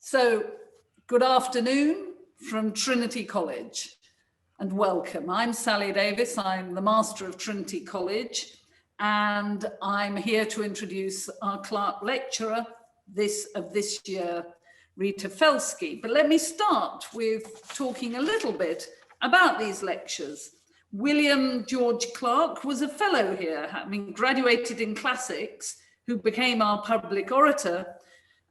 So, good afternoon from Trinity College and welcome. I'm Sally Davis, I'm the Master of Trinity College, and I'm here to introduce our Clark lecturer of this year, Rita Felski. But let me start with talking a little bit about these lectures. William George Clark was a fellow here, having graduated in classics, who became our public orator,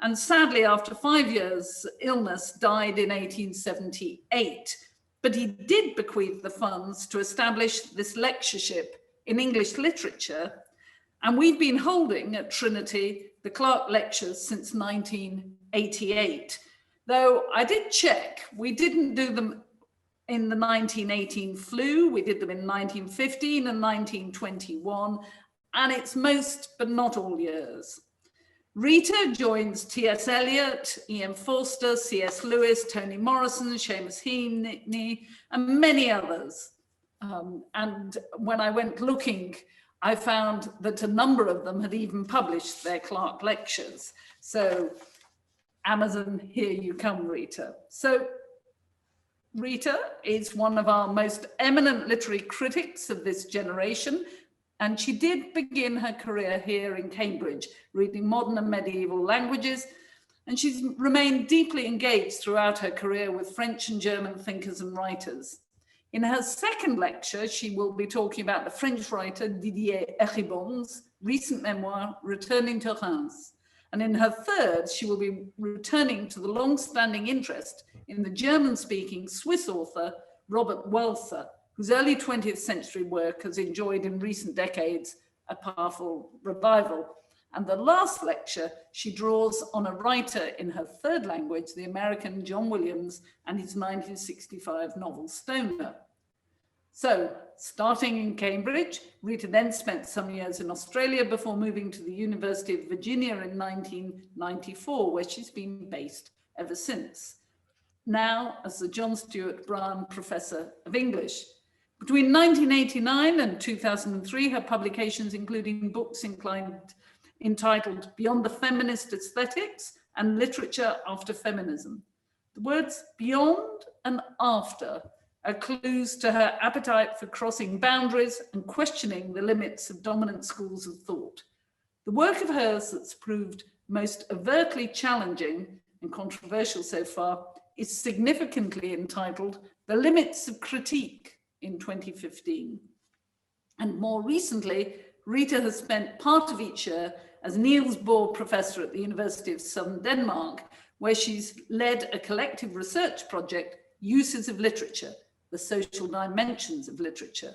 and sadly, after 5 years' illness, died in 1878. But he did bequeath the funds to establish this lectureship in English literature, and we've been holding at Trinity the Clark Lectures since 1988. Though I did check, we didn't do them in the 1918 flu, we did them in 1915 and 1921, and it's most but not all years. Rita joins T.S. Eliot, E.M. Forster, C.S. Lewis, Toni Morrison, Seamus Heaney, and many others. And when I went looking, I found that a number of them had even published their Clark lectures. So Amazon, here you come, Rita. So Rita is one of our most eminent literary critics of this generation, and she did begin her career here in Cambridge, reading modern and medieval languages, and she's remained deeply engaged throughout her career with French and German thinkers and writers. In her second lecture, she will be talking about the French writer Didier Eribon's recent memoir, Returning to Reims. And in her third, she will be returning to the long-standing interest in the German-speaking Swiss author, Robert Walser, whose early 20th century work has enjoyed in recent decades a powerful revival. And the last lecture, she draws on a writer in her third language, the American John Williams, and his 1965 novel Stoner. So, starting in Cambridge, Rita then spent some years in Australia before moving to the University of Virginia in 1994, where she's been based ever since. Now as the John Stuart Brown Professor of English. Between 1989 and 2003, her publications including books entitled Beyond the Feminist Aesthetics and Literature After Feminism. The words beyond and after are clues to her appetite for crossing boundaries and questioning the limits of dominant schools of thought. The work of hers that's proved most overtly challenging and controversial so far is significantly entitled The Limits of Critique in 2015. And more recently, Rita has spent part of each year as Niels Bohr Professor at the University of Southern Denmark, where she's led a collective research project, Uses of Literature, the Social Dimensions of Literature.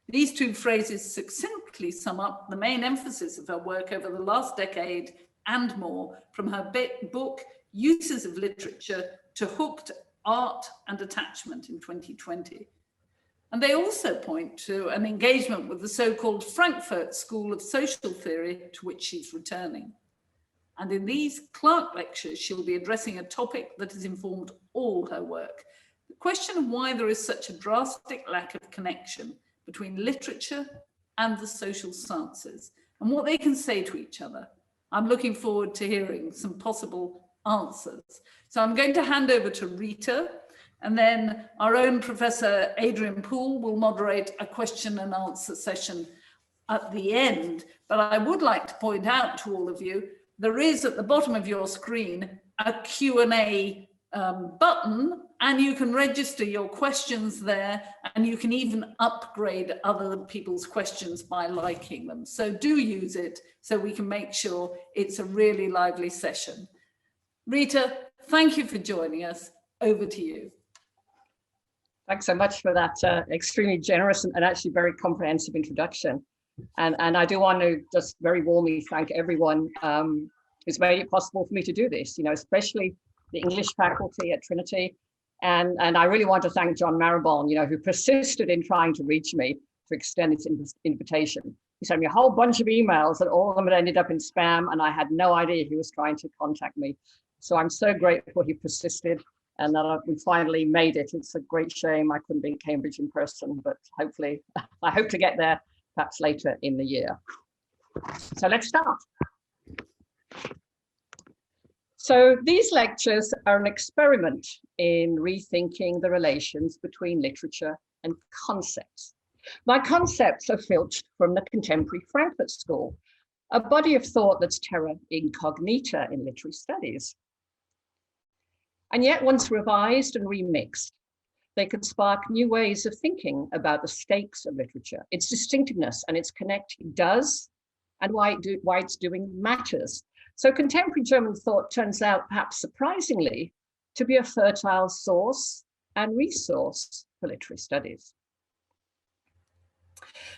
These two phrases succinctly sum up the main emphasis of her work over the last decade and more, from her book, Uses of Literature, to Hooked Art and Attachment in 2020. And they also point to an engagement with the so-called Frankfurt School of Social Theory, to which she's returning. And in these Clark lectures, she'll be addressing a topic that has informed all her work: the question of why there is such a drastic lack of connection between literature and the social sciences, and what they can say to each other. I'm looking forward to hearing some possible answers. So I'm going to hand over to Rita, and then our own Professor Adrian Poole will moderate a question and answer session at the end. But I would like to point out to all of you, there is at the bottom of your screen a Q&A button, and you can register your questions there, and you can even upgrade other people's questions by liking them. So do use it so we can make sure it's a really lively session. Rita, thank you for joining us. Over to you. Thanks so much for that extremely generous and actually very comprehensive introduction. And I do want to just very warmly thank everyone who's made it possible for me to do this, especially the English faculty at Trinity. And I really want to thank John Maribon, who persisted in trying to reach me to extend this invitation. He sent me a whole bunch of emails and all of them had ended up in spam, and I had no idea he was trying to contact me. So I'm so grateful he persisted and that we finally made it. It's a great shame I couldn't be in Cambridge in person, but hopefully I hope to get there perhaps later in the year. So let's start. So these lectures are an experiment in rethinking the relations between literature and concepts. My concepts are filched from the contemporary Frankfurt School, a body of thought that's terra incognita in literary studies. And yet, once revised and remixed, they could spark new ways of thinking about the stakes of literature, its distinctiveness and its connecting does, and why it's doing matters. So contemporary German thought turns out, perhaps surprisingly, to be a fertile source and resource for literary studies.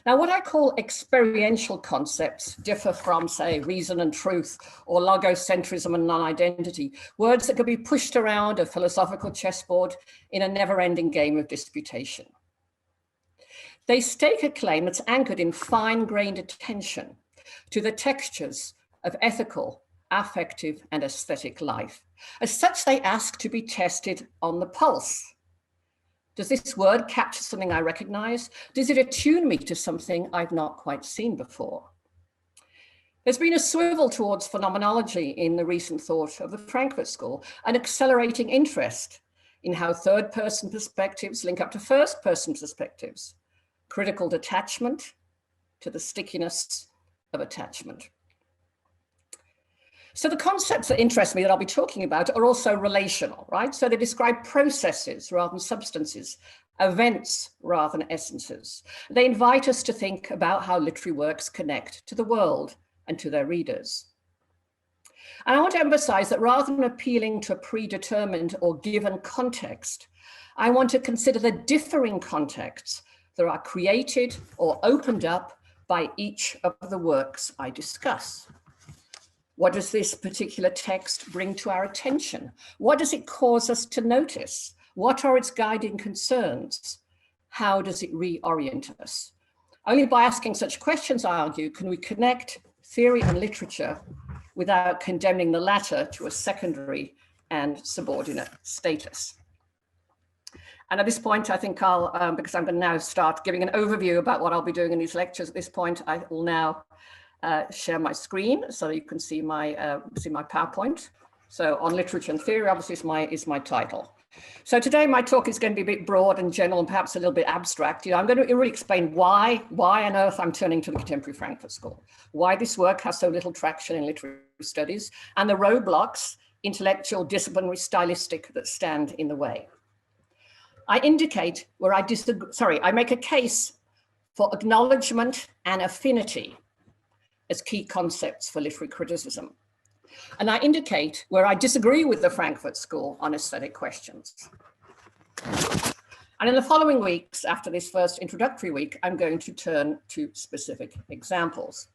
Now, what I call experiential concepts differ from, say, reason and truth, or logocentrism and non-identity, words that could be pushed around a philosophical chessboard in a never-ending game of disputation. They stake a claim that's anchored in fine-grained attention to the textures of ethical, affective, and aesthetic life. As such, they ask to be tested on the pulse. Does this word capture something I recognize? Does it attune me to something I've not quite seen before? There's been a swivel towards phenomenology in the recent thought of the Frankfurt School, an accelerating interest in how third-person perspectives link up to first-person perspectives, critical detachment to the stickiness of attachment. So the concepts that interest me that I'll be talking about are also relational, right? So they describe processes rather than substances, events rather than essences. They invite us to think about how literary works connect to the world and to their readers. And I want to emphasize that rather than appealing to a predetermined or given context, I want to consider the differing contexts that are created or opened up by each of the works I discuss. What does this particular text bring to our attention? What does it cause us to notice? What are its guiding concerns? How does it reorient us? Only by asking such questions, I argue, can we connect theory and literature without condemning the latter to a secondary and subordinate status. And at this point, I think I'll, because I'm going to now start giving an overview about what I'll be doing in these lectures. At this point, I will now share my screen so that you can see my PowerPoint. So on literature and theory, obviously, is my title. So today my talk is going to be a bit broad and general and perhaps a little bit abstract. I'm going to really explain why on earth I'm turning to the contemporary Frankfurt School, why this work has so little traction in literary studies, and the roadblocks, intellectual, disciplinary, stylistic, that stand in the way. I indicate where I make a case for acknowledgment and affinity as key concepts for literary criticism. And I indicate where I disagree with the Frankfurt School on aesthetic questions. And in the following weeks, after this first introductory week, I'm going to turn to specific examples.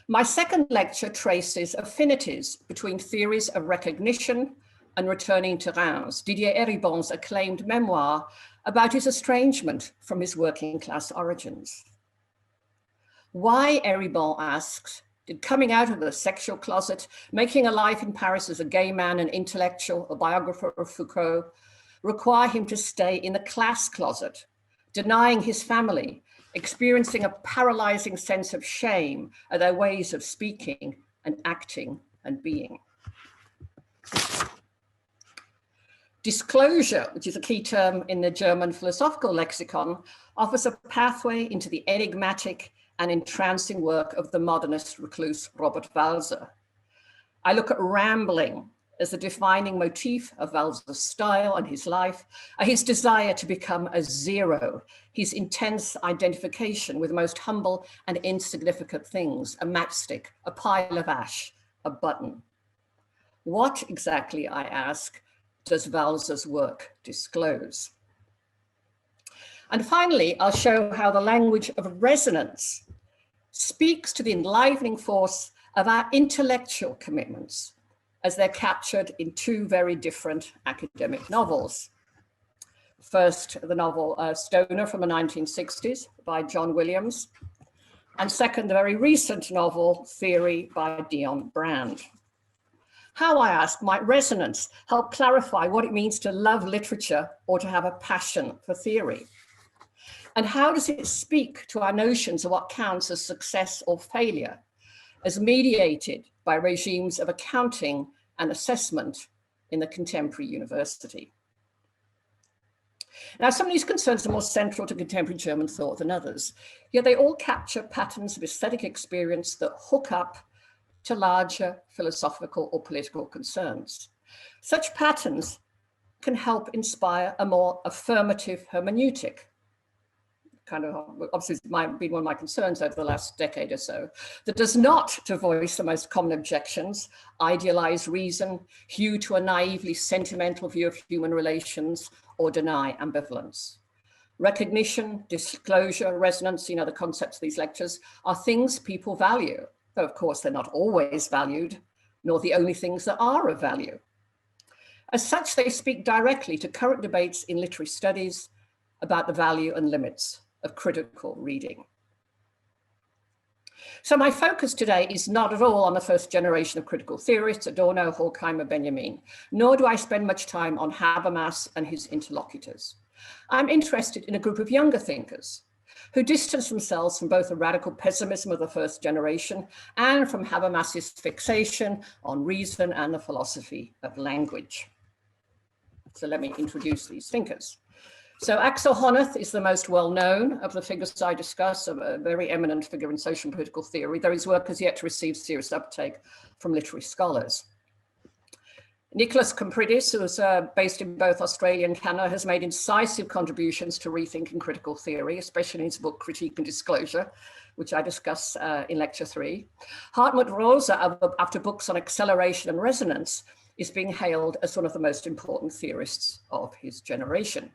My second lecture traces affinities between theories of recognition and returning terrains, Didier Eribon's acclaimed memoir about his estrangement from his working class origins. Why, Eribon asks, did coming out of the sexual closet, making a life in Paris as a gay man, an intellectual, a biographer of Foucault, require him to stay in the class closet, denying his family, experiencing a paralyzing sense of shame at their ways of speaking and acting and being? Disclosure, which is a key term in the German philosophical lexicon, offers a pathway into the enigmatic and entrancing work of the modernist recluse Robert Walser. I look at rambling as the defining motif of Walser's style and his life, his desire to become a zero, his intense identification with the most humble and insignificant things, a matchstick, a pile of ash, a button. What exactly, I ask, does Walser's work disclose? And finally, I'll show how the language of resonance speaks to the enlivening force of our intellectual commitments as they're captured in two very different academic novels. First, the novel Stoner from the 1960s by John Williams, and second, the very recent novel Theory by Dion Brand. How, I ask, might resonance help clarify what it means to love literature or to have a passion for theory? And how does it speak to our notions of what counts as success or failure? as mediated by regimes of accounting and assessment in the contemporary university. Now, some of these concerns are more central to contemporary German thought than others, yet they all capture patterns of aesthetic experience that hook up to larger philosophical or political concerns. Such patterns can help inspire a more affirmative hermeneutic. Kind of, obviously, it's been one of my concerns over the last decade or so, that does not, to voice the most common objections, idealize reason, hew to a naively sentimental view of human relations, or deny ambivalence. Recognition, disclosure, resonance, the concepts of these lectures are things people value, though of course they're not always valued, nor the only things that are of value. As such, they speak directly to current debates in literary studies about the value and limits of critical reading. So my focus today is not at all on the first generation of critical theorists, Adorno, Horkheimer, Benjamin, nor do I spend much time on Habermas and his interlocutors. I'm interested in a group of younger thinkers who distance themselves from both the radical pessimism of the first generation and from Habermas's fixation on reason and the philosophy of language. So let me introduce these thinkers. So Axel Honneth is the most well-known of the figures I discuss, a very eminent figure in social and political theory, though his work has yet to receive serious uptake from literary scholars. Nicholas Compridis, who is based in both Australia and Canada, has made incisive contributions to rethinking critical theory, especially in his book Critique and Disclosure, which I discuss in lecture 3. Hartmut Rosa, after books on acceleration and resonance, is being hailed as one of the most important theorists of his generation.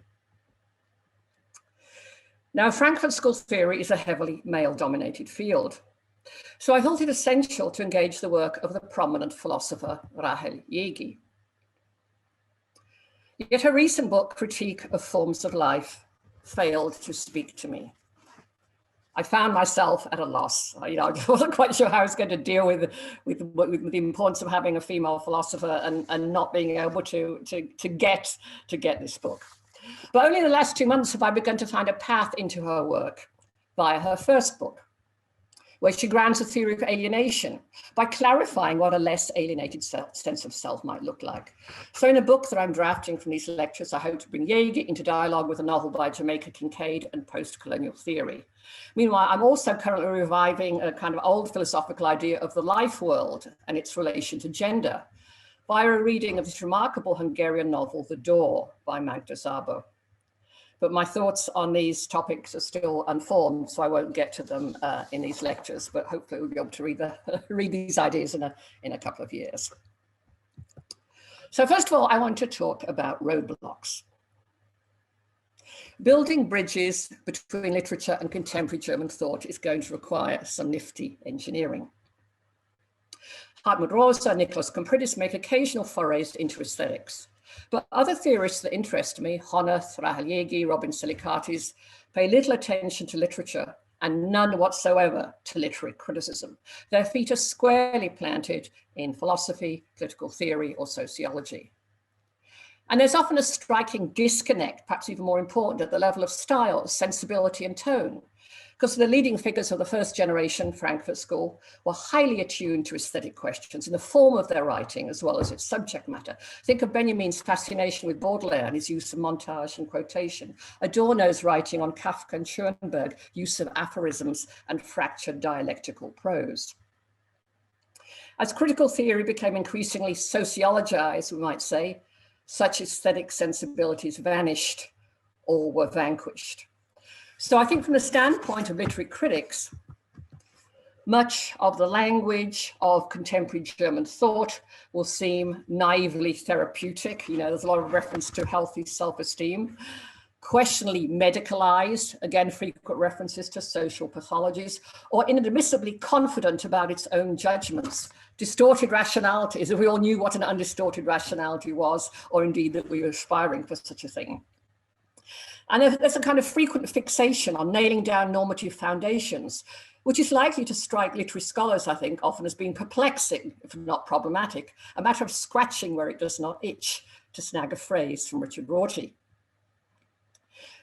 Now, Frankfurt School theory is a heavily male-dominated field. So I felt it essential to engage the work of the prominent philosopher Rahel Jägi. Yet her recent book, Critique of Forms of Life, failed to speak to me. I found myself at a loss. I wasn't quite sure how I was going to deal with the importance of having a female philosopher and not being able to get this book. But only in the last 2 months have I begun to find a path into her work via her first book, where she grounds a theory of alienation by clarifying what a less alienated sense of self might look like. So in a book that I'm drafting from these lectures, I hope to bring Jägi into dialogue with a novel by Jamaica Kincaid and post-colonial theory. Meanwhile, I'm also currently reviving a kind of old philosophical idea of the life world and its relation to gender via a reading of this remarkable Hungarian novel, The Door by Magda Szabo. But my thoughts on these topics are still unformed, so I won't get to them in these lectures, but hopefully we'll be able to read these ideas in a couple of years. So first of all, I want to talk about roadblocks. Building bridges between literature and contemporary German thought is going to require some nifty engineering. Hartmut Rosa and Nicholas Compridis make occasional forays into aesthetics. But other theorists that interest me, Honneth, Rahel Jägi, Robin Silikatis, pay little attention to literature and none whatsoever to literary criticism. Their feet are squarely planted in philosophy, political theory, or sociology. And there's often a striking disconnect, perhaps even more important, at the level of style, sensibility, and tone. Because the leading figures of the first generation Frankfurt School were highly attuned to aesthetic questions in the form of their writing as well as its subject matter. Think of Benjamin's fascination with Baudelaire and his use of montage and quotation, Adorno's writing on Kafka and Schoenberg, use of aphorisms and fractured dialectical prose. As critical theory became increasingly sociologized, we might say, such aesthetic sensibilities vanished or were vanquished. So I think from the standpoint of literary critics, much of the language of contemporary German thought will seem naively therapeutic. There's a lot of reference to healthy self-esteem, questionably medicalized, again, frequent references to social pathologies, or inadmissibly confident about its own judgments, distorted rationality, as if we all knew what an undistorted rationality was, or indeed that we were aspiring for such a thing. And there's a kind of frequent fixation on nailing down normative foundations, which is likely to strike literary scholars, I think, often as being perplexing, if not problematic, a matter of scratching where it does not itch, to snag a phrase from Richard Rorty.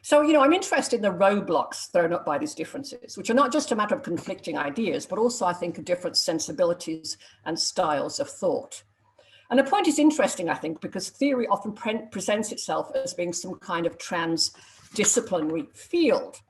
So, I'm interested in the roadblocks thrown up by these differences, which are not just a matter of conflicting ideas, but also, I think, of different sensibilities and styles of thought. And the point is interesting, I think, because theory often presents itself as being some kind of transdisciplinary field.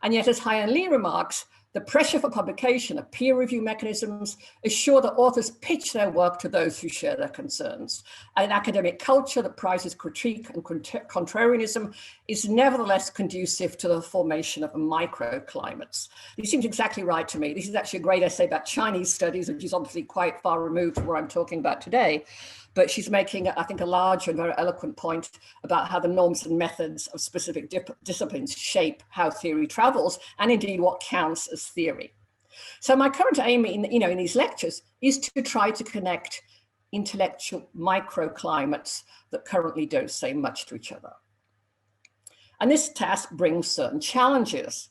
And yet, as Haiyan Lee remarks, the pressure for publication of peer review mechanisms assure that authors pitch their work to those who share their concerns. An academic culture that prizes critique and contrarianism is nevertheless conducive to the formation of microclimates. This seems exactly right to me. This is actually a great essay about Chinese studies, which is obviously quite far removed from what I'm talking about today. But she's making, I think, a large and very eloquent point about how the norms and methods of specific disciplines shape how theory travels, and indeed what counts as theory. So my current aim in these lectures is to try to connect intellectual microclimates that currently don't say much to each other. And this task brings certain challenges.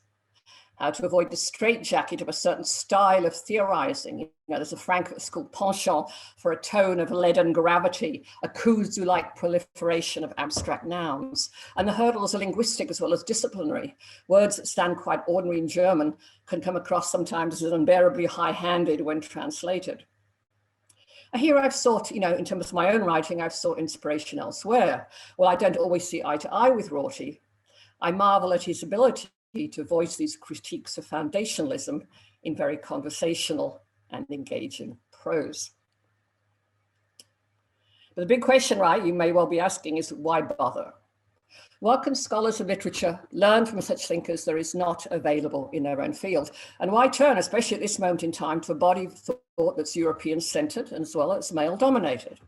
How to avoid the straitjacket of a certain style of theorizing. There's a Frankfurt School penchant for a tone of leaden gravity, a Kuzu-like proliferation of abstract nouns. And the hurdles are linguistic as well as disciplinary. Words that stand quite ordinary in German can come across sometimes as unbearably high-handed when translated. Here I've sought, in terms of my own writing, I've sought inspiration elsewhere. Well, I don't always see eye to eye with Rorty. I marvel at his ability to voice these critiques of foundationalism in very conversational and engaging prose. But the big question, right, you may well be asking is why bother? What can scholars of literature learn from such thinkers that is not available in their own field? And why turn, especially at this moment in time, to a body of thought that's European-centered as well as male-dominated?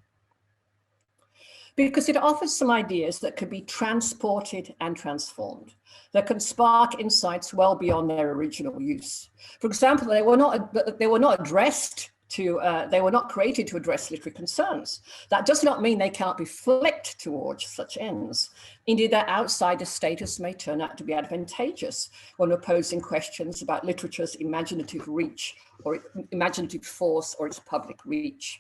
Because it offers some ideas that can be transported and transformed, that can spark insights well beyond their original use. For example, they were not created to address literary concerns. That does not mean they cannot be flicked towards such ends. Indeed, their outsider status may turn out to be advantageous when posing questions about literature's imaginative reach or imaginative force or its public reach.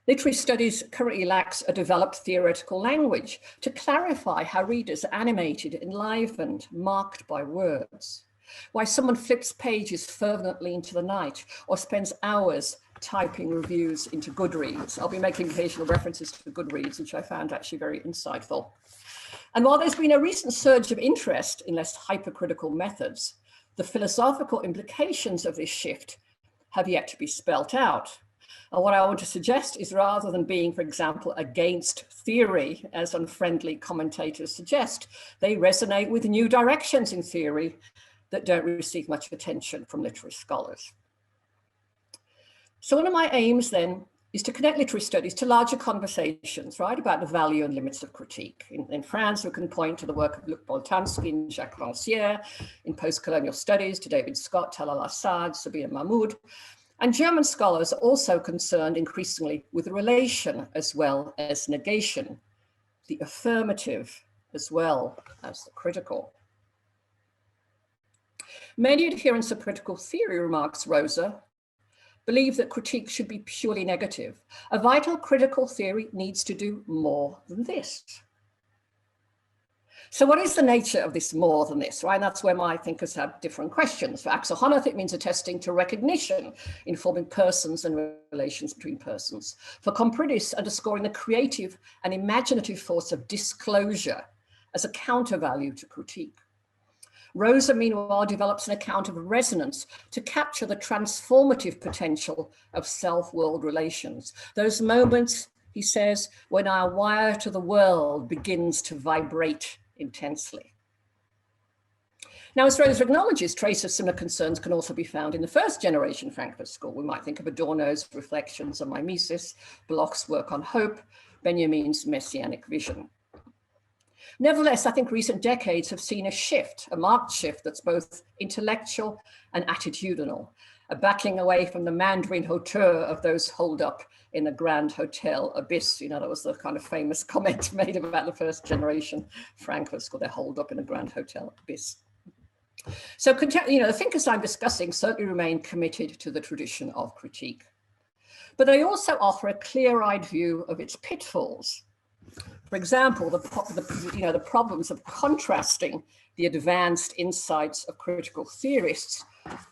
Literary studies currently lacks a developed theoretical language to clarify how readers are animated, enlivened, marked by words. Why someone flips pages fervently into the night or spends hours typing reviews into Goodreads. I'll be making occasional references to Goodreads, which I found actually very insightful. And while there's been a recent surge of interest in less hypercritical methods, the philosophical implications of this shift have yet to be spelt out. And what I want to suggest is rather than being, for example, against theory, as unfriendly commentators suggest, they resonate with new directions in theory that don't receive much attention from literary scholars. So one of my aims then is to connect literary studies to larger conversations, right, about the value and limits of critique. In France, we can point to the work of Luc Boltanski and Jacques Rancière, in post-colonial studies to David Scott, Talal Assad, Sabina Mahmoud. And German scholars are also concerned increasingly with relation as well as negation, the affirmative as well as the critical. Many adherents of critical theory, remarks Rosa, believe that critique should be purely negative. A vital critical theory needs to do more than this. So what is the nature of this more than this, right? And that's where my thinkers have different questions. For Axel Honneth, it means attesting to recognition, informing persons and relations between persons. For Compridis, underscoring the creative and imaginative force of disclosure as a counter-value to critique. Rosa, meanwhile, develops an account of resonance to capture the transformative potential of self-world relations. Those moments, he says, when our wire to the world begins to vibrate intensely. Now, as Rosa acknowledges, traces of similar concerns can also be found in the first generation Frankfurt School. We might think of Adorno's reflections on mimesis, Bloch's work on hope, Benjamin's messianic vision. Nevertheless, I think recent decades have seen a shift, a marked shift that's both intellectual and attitudinal, a backing away from the Mandarin hauteur of those holed up in the Grand Hotel Abyss. You know, that was the kind of famous comment made about the first generation Frankfurt School. They're holed up in the Grand Hotel Abyss. So, the thinkers I'm discussing certainly remain committed to the tradition of critique, but they also offer a clear-eyed view of its pitfalls. For example, the problems of contrasting the advanced insights of critical theorists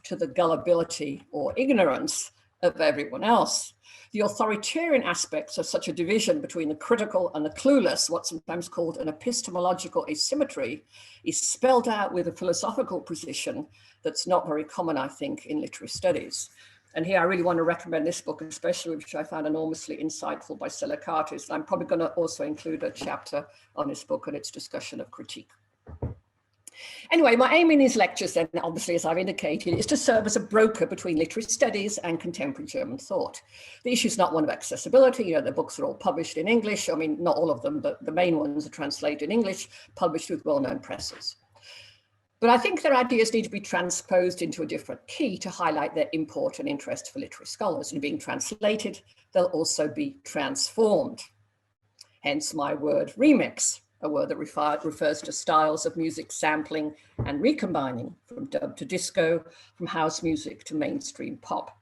to the gullibility or ignorance of everyone else. The authoritarian aspects of such a division between the critical and the clueless, what's sometimes called an epistemological asymmetry, is spelled out with a philosophical position that's not very common, I think, in literary studies. And here I really want to recommend this book, especially, which I found enormously insightful, by Seleucrates. I'm probably going to also include a chapter on this book and its discussion of critique. Anyway, my aim in these lectures then, obviously, as I've indicated, is to serve as a broker between literary studies and contemporary German thought. The issue is not one of accessibility. The books are all published in English. I mean, not all of them, but the main ones are translated in English, published with well-known presses. But I think their ideas need to be transposed into a different key to highlight their import and interest for literary scholars. And being translated, they'll also be transformed. Hence my word remix, a word that refers to styles of music sampling and recombining, from dub to disco, from house music to mainstream pop.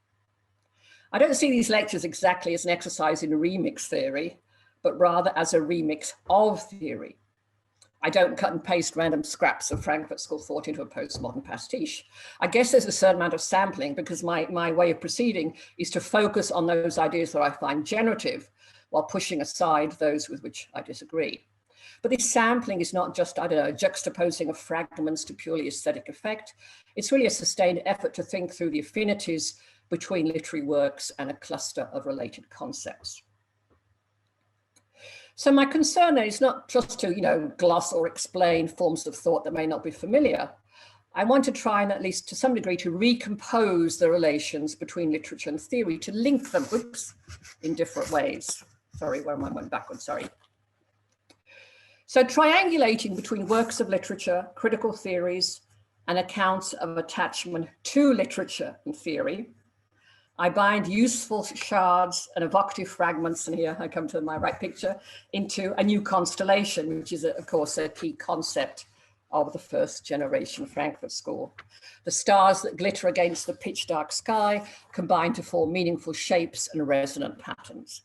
I don't see these lectures exactly as an exercise in remix theory, but rather as a remix of theory. I don't cut and paste random scraps of Frankfurt School thought into a postmodern pastiche. I guess there's a certain amount of sampling, because my way of proceeding is to focus on those ideas that I find generative, while pushing aside those with which I disagree. But this sampling is not just, juxtaposing of fragments to purely aesthetic effect. It's really a sustained effort to think through the affinities between literary works and a cluster of related concepts. So my concern is not just to, gloss or explain forms of thought that may not be familiar. I want to try and, at least to some degree, to recompose the relations between literature and theory, to link them in different ways. Sorry, where am I going backwards? Sorry. So triangulating between works of literature, critical theories, and accounts of attachment to literature and theory, I bind useful shards and evocative fragments, and here I come to my right picture, into a new constellation, which is, of course, a key concept of the first generation Frankfurt School. The stars that glitter against the pitch dark sky combine to form meaningful shapes and resonant patterns.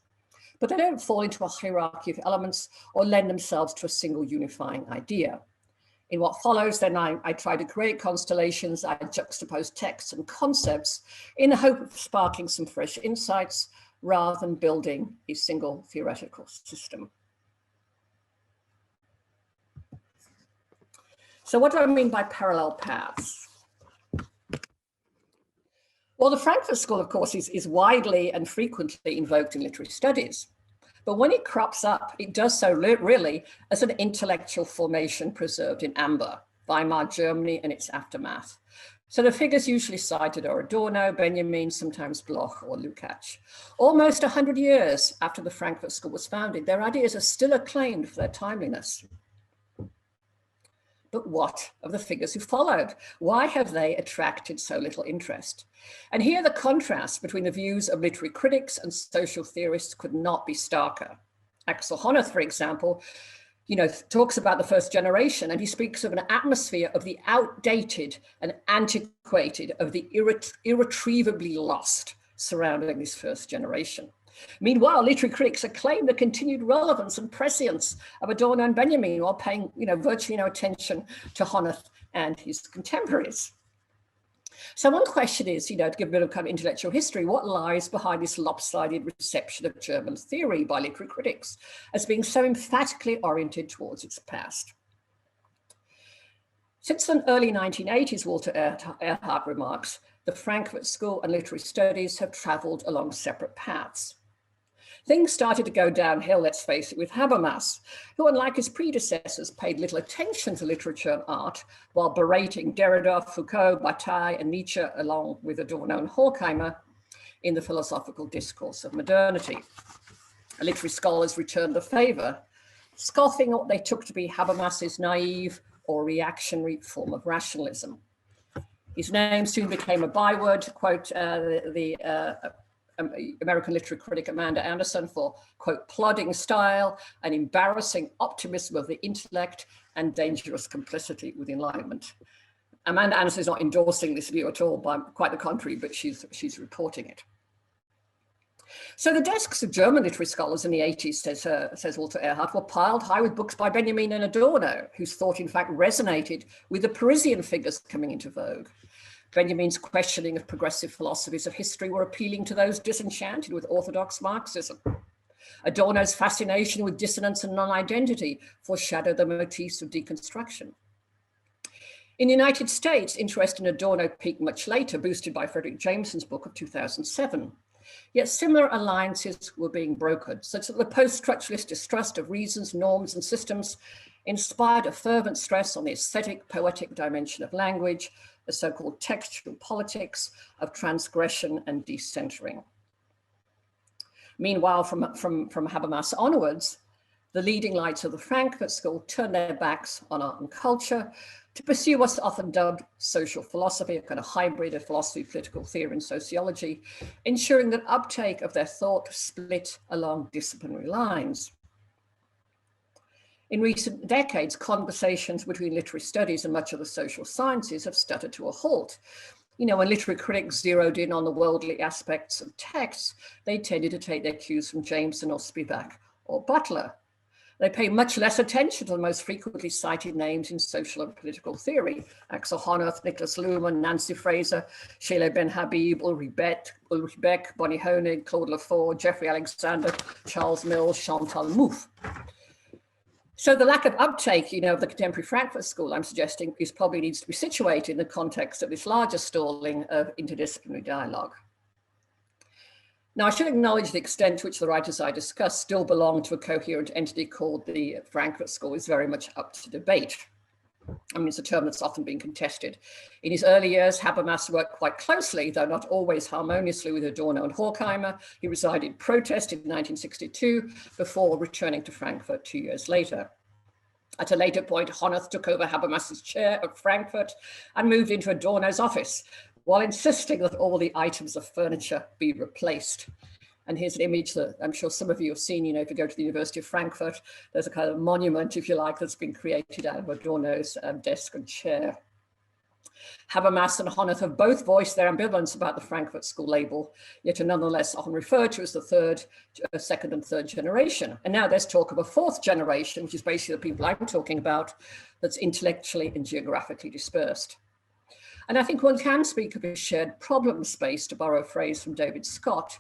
But they don't fall into a hierarchy of elements or lend themselves to a single unifying idea. In what follows, then I try to create constellations. I juxtapose texts and concepts in the hope of sparking some fresh insights rather than building a single theoretical system. So what do I mean by parallel paths? Well, the Frankfurt School, of course, is widely and frequently invoked in literary studies. But when it crops up, it does so really as an intellectual formation preserved in amber, Weimar Germany and its aftermath. So the figures usually cited are Adorno, Benjamin, sometimes Bloch or Lukács. Almost 100 years after the Frankfurt School was founded, their ideas are still acclaimed for their timeliness. But what of the figures who followed? Why have they attracted so little interest? And here the contrast between the views of literary critics and social theorists could not be starker. Axel Honneth, for example, talks about the first generation, and he speaks of an atmosphere of the outdated and antiquated, of the irretrievably lost surrounding this first generation. Meanwhile, literary critics acclaim the continued relevance and prescience of Adorno and Benjamin, while paying virtually no attention to Honneth and his contemporaries. So one question is, to give a bit of kind of intellectual history, what lies behind this lopsided reception of German theory by literary critics as being so emphatically oriented towards its past? Since the early 1980s, Walter Erhard remarks, the Frankfurt School and literary studies have traveled along separate paths. Things started to go downhill, let's face it, with Habermas, who, unlike his predecessors, paid little attention to literature and art, while berating Derrida, Foucault, Bataille, and Nietzsche, along with Adorno and Horkheimer, in the philosophical discourse of modernity. Literary scholars returned the favor, scoffing what they took to be Habermas's naive or reactionary form of rationalism. His name soon became a byword, to quote American literary critic Amanda Anderson, for, quote, plodding style and embarrassing optimism of the intellect and dangerous complicity with enlightenment. Amanda Anderson is not endorsing this view at all, but quite the contrary, but she's reporting it. So the desks of German literary scholars in the 80s, says Walter Erhard, were piled high with books by Benjamin and Adorno, whose thought in fact resonated with the Parisian figures coming into vogue. Benjamin's questioning of progressive philosophies of history were appealing to those disenchanted with orthodox Marxism. Adorno's fascination with dissonance and non-identity foreshadowed the motifs of deconstruction. In the United States, interest in Adorno peaked much later, boosted by Frederick Jameson's book of 2007. Yet similar alliances were being brokered, such that the post-structuralist distrust of reasons, norms, and systems inspired a fervent stress on the aesthetic, poetic dimension of language, the so-called textual politics of transgression and decentering. Meanwhile, from Habermas onwards, the leading lights of the Frankfurt School turned their backs on art and culture to pursue what's often dubbed social philosophy, a kind of hybrid of philosophy, political theory, and sociology, ensuring that uptake of their thought split along disciplinary lines. In recent decades, conversations between literary studies and much of the social sciences have stuttered to a halt. You know, when literary critics zeroed in on the worldly aspects of texts, they tended to take their cues from Jameson or Spivak or Butler. They pay much less attention to the most frequently cited names in social and political theory: Axel Honneth, Nicholas Luhmann, Nancy Fraser, Sheila Ben Habib, Ulrich Beck, Bonnie Honig, Claude Lefort, Jeffrey Alexander, Charles Mills, Chantal Mouffe. So the lack of uptake, you know, of the contemporary Frankfurt School, I'm suggesting, is probably needs to be situated in the context of this larger stalling of interdisciplinary dialogue. Now, I should acknowledge the extent to which the writers I discuss still belong to a coherent entity called the Frankfurt School is very much up to debate. I mean, it's a term that's often been contested. In his early years, Habermas worked quite closely, though not always harmoniously, with Adorno and Horkheimer. He resided in protest in 1962 before returning to Frankfurt 2 years later. At a later point, Honneth took over Habermas's chair at Frankfurt and moved into Adorno's office, while insisting that all the items of furniture be replaced. And here's an image that I'm sure some of you have seen. You know, if you go to the University of Frankfurt, there's a kind of monument, if you like, that's been created out of Adorno's desk and chair. Habermas and Honneth have both voiced their ambivalence about the Frankfurt School label, yet are nonetheless often referred to as the second and third generation. And now there's talk of a fourth generation, which is basically the people I'm talking about, that's intellectually and geographically dispersed. And I think one can speak of a shared problem space, to borrow a phrase from David Scott,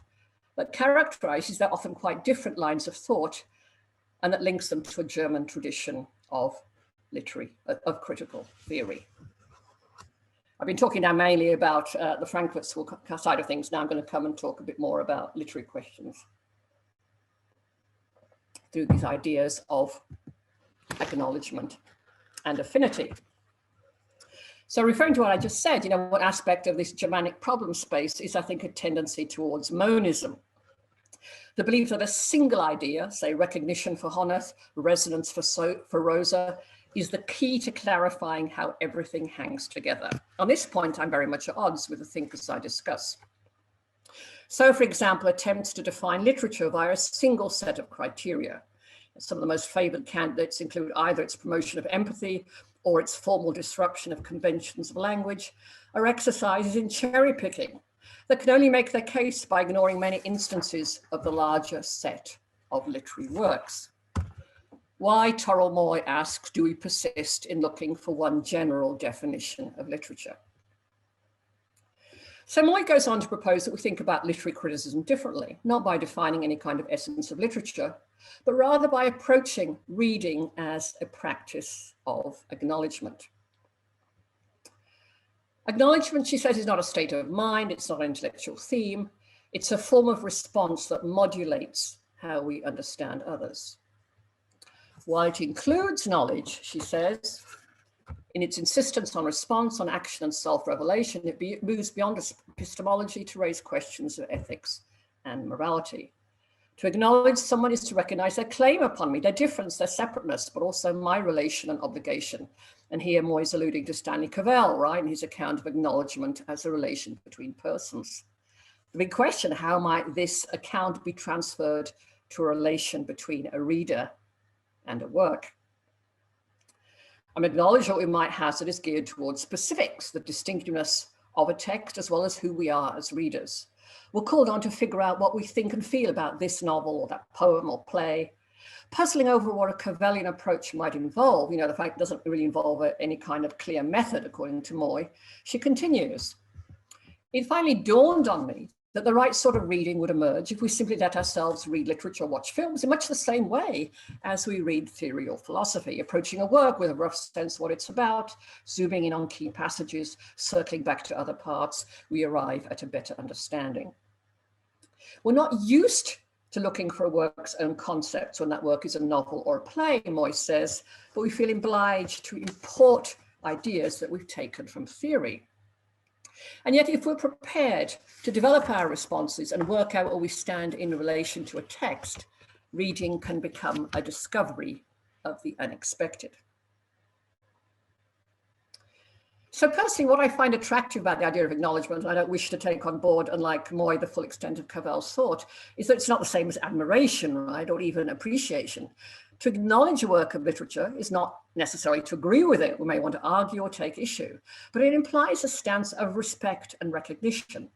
that characterizes their often quite different lines of thought and that links them to a German tradition of critical theory. I've been talking now mainly about the Frankfurt School side of things. Now I'm going to come and talk a bit more about literary questions through these ideas of acknowledgement and affinity. So referring to what I just said, you know, one aspect of this Germanic problem space is, I think, a tendency towards monism. The belief that a single idea, say recognition for Honneth, resonance for Rosa, is the key to clarifying how everything hangs together. On this point, I'm very much at odds with the thinkers I discuss. So, for example, attempts to define literature via a single set of criteria. Some of the most favored candidates include either its promotion of empathy or its formal disruption of conventions of language, are exercises in cherry picking that can only make their case by ignoring many instances of the larger set of literary works. Why, Torrell Moy asks, do we persist in looking for one general definition of literature? So Moy goes on to propose that we think about literary criticism differently, not by defining any kind of essence of literature, but rather by approaching reading as a practice of acknowledgement. Acknowledgement, she says, is not a state of mind, it's not an intellectual theme, it's a form of response that modulates how we understand others. While it includes knowledge, she says, in its insistence on response, on action and self-revelation, it moves beyond epistemology to raise questions of ethics and morality. To acknowledge someone is to recognize their claim upon me, their difference, their separateness, but also my relation and obligation. And here Moy is alluding to Stanley Cavell, right, in his account of acknowledgement as a relation between persons. The big question, how might this account be transferred to a relation between a reader and a work? I'm acknowledging what we might hazard is geared towards specifics, the distinctiveness of a text, as well as who we are as readers. we're called on to figure out what we think and feel about this novel or that poem or play, puzzling over what a Cavelian approach might involve. The fact it doesn't really involve any kind of clear method, according to Moy. She continues, it finally dawned on me that the right sort of reading would emerge if we simply let ourselves read literature or watch films in much the same way as we read theory or philosophy, approaching a work with a rough sense of what it's about, zooming in on key passages, circling back to other parts, we arrive at a better understanding. We're not used to looking for a work's own concepts when that work is a novel or a play, Moy says, but we feel obliged to import ideas that we've taken from theory. And yet, if we're prepared to develop our responses and work out where we stand in relation to a text, reading can become a discovery of the unexpected. So personally, what I find attractive about the idea of acknowledgement, I don't wish to take on board, unlike Moy, the full extent of Cavell's thought, is that it's not the same as admiration, right, or even appreciation. To acknowledge a work of literature is not necessarily to agree with it. We may want to argue or take issue, but it implies a stance of respect and recognition,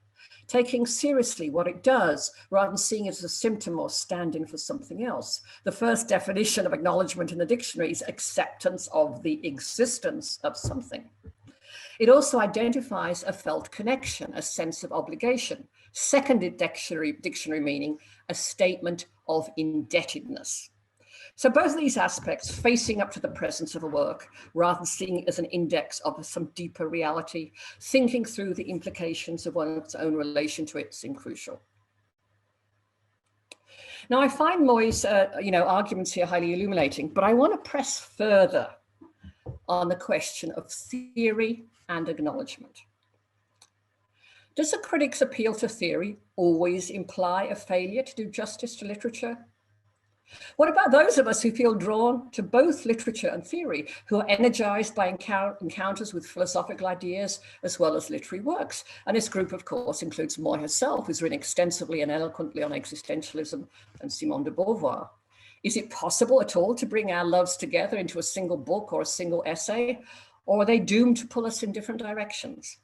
taking seriously what it does rather than seeing it as a symptom or stand-in for something else. The first definition of acknowledgement in the dictionary is acceptance of the existence of something. It also identifies a felt connection, a sense of obligation. Second dictionary meaning, a statement of indebtedness. So both of these aspects, facing up to the presence of a work, rather than seeing it as an index of some deeper reality, thinking through the implications of one's own relation to it, seem crucial. Now, I find Moy's arguments here highly illuminating, but I want to press further on the question of theory and acknowledgement. Does a critic's appeal to theory always imply a failure to do justice to literature? What about those of us who feel drawn to both literature and theory, who are energized by encounters with philosophical ideas as well as literary works? And this group, of course, includes Moy herself, who's written extensively and eloquently on existentialism and Simone de Beauvoir. Is it possible at all to bring our loves together into a single book or a single essay, or are they doomed to pull us in different directions?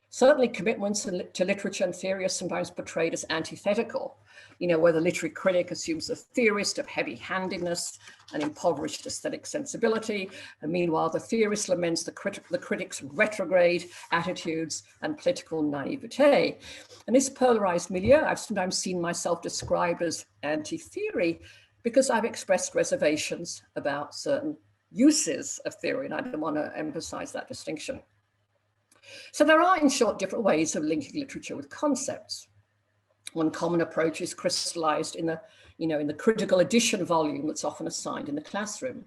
Certainly commitments to literature and theory are sometimes portrayed as antithetical, where the literary critic assumes the theorist of heavy-handedness and impoverished aesthetic sensibility, and meanwhile the theorist laments the critic's retrograde attitudes and political naivete. And this polarized milieu, I've sometimes seen myself described as anti-theory because I've expressed reservations about certain uses of theory, and I don't want to emphasize that distinction. So there are, in short, different ways of linking literature with concepts. One common approach is crystallized in the critical edition volume that's often assigned in the classroom.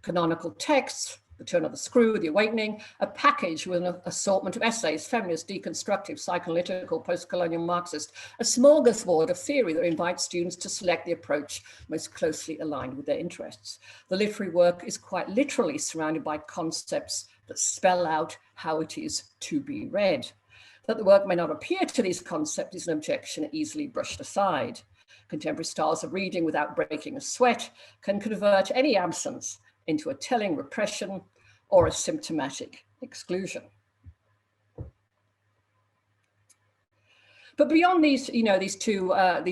Canonical texts, The Turn of the Screw, The Awakening, a package with an assortment of essays, feminist, deconstructive, psychoanalytical, post-colonial Marxist, a smorgasbord of theory that invites students to select the approach most closely aligned with their interests. The literary work is quite literally surrounded by concepts that spell out how it is to be read. That the work may not appear to these concepts is an objection easily brushed aside. Contemporary styles of reading without breaking a sweat can convert any absence into a telling repression or a symptomatic exclusion. But beyond these, these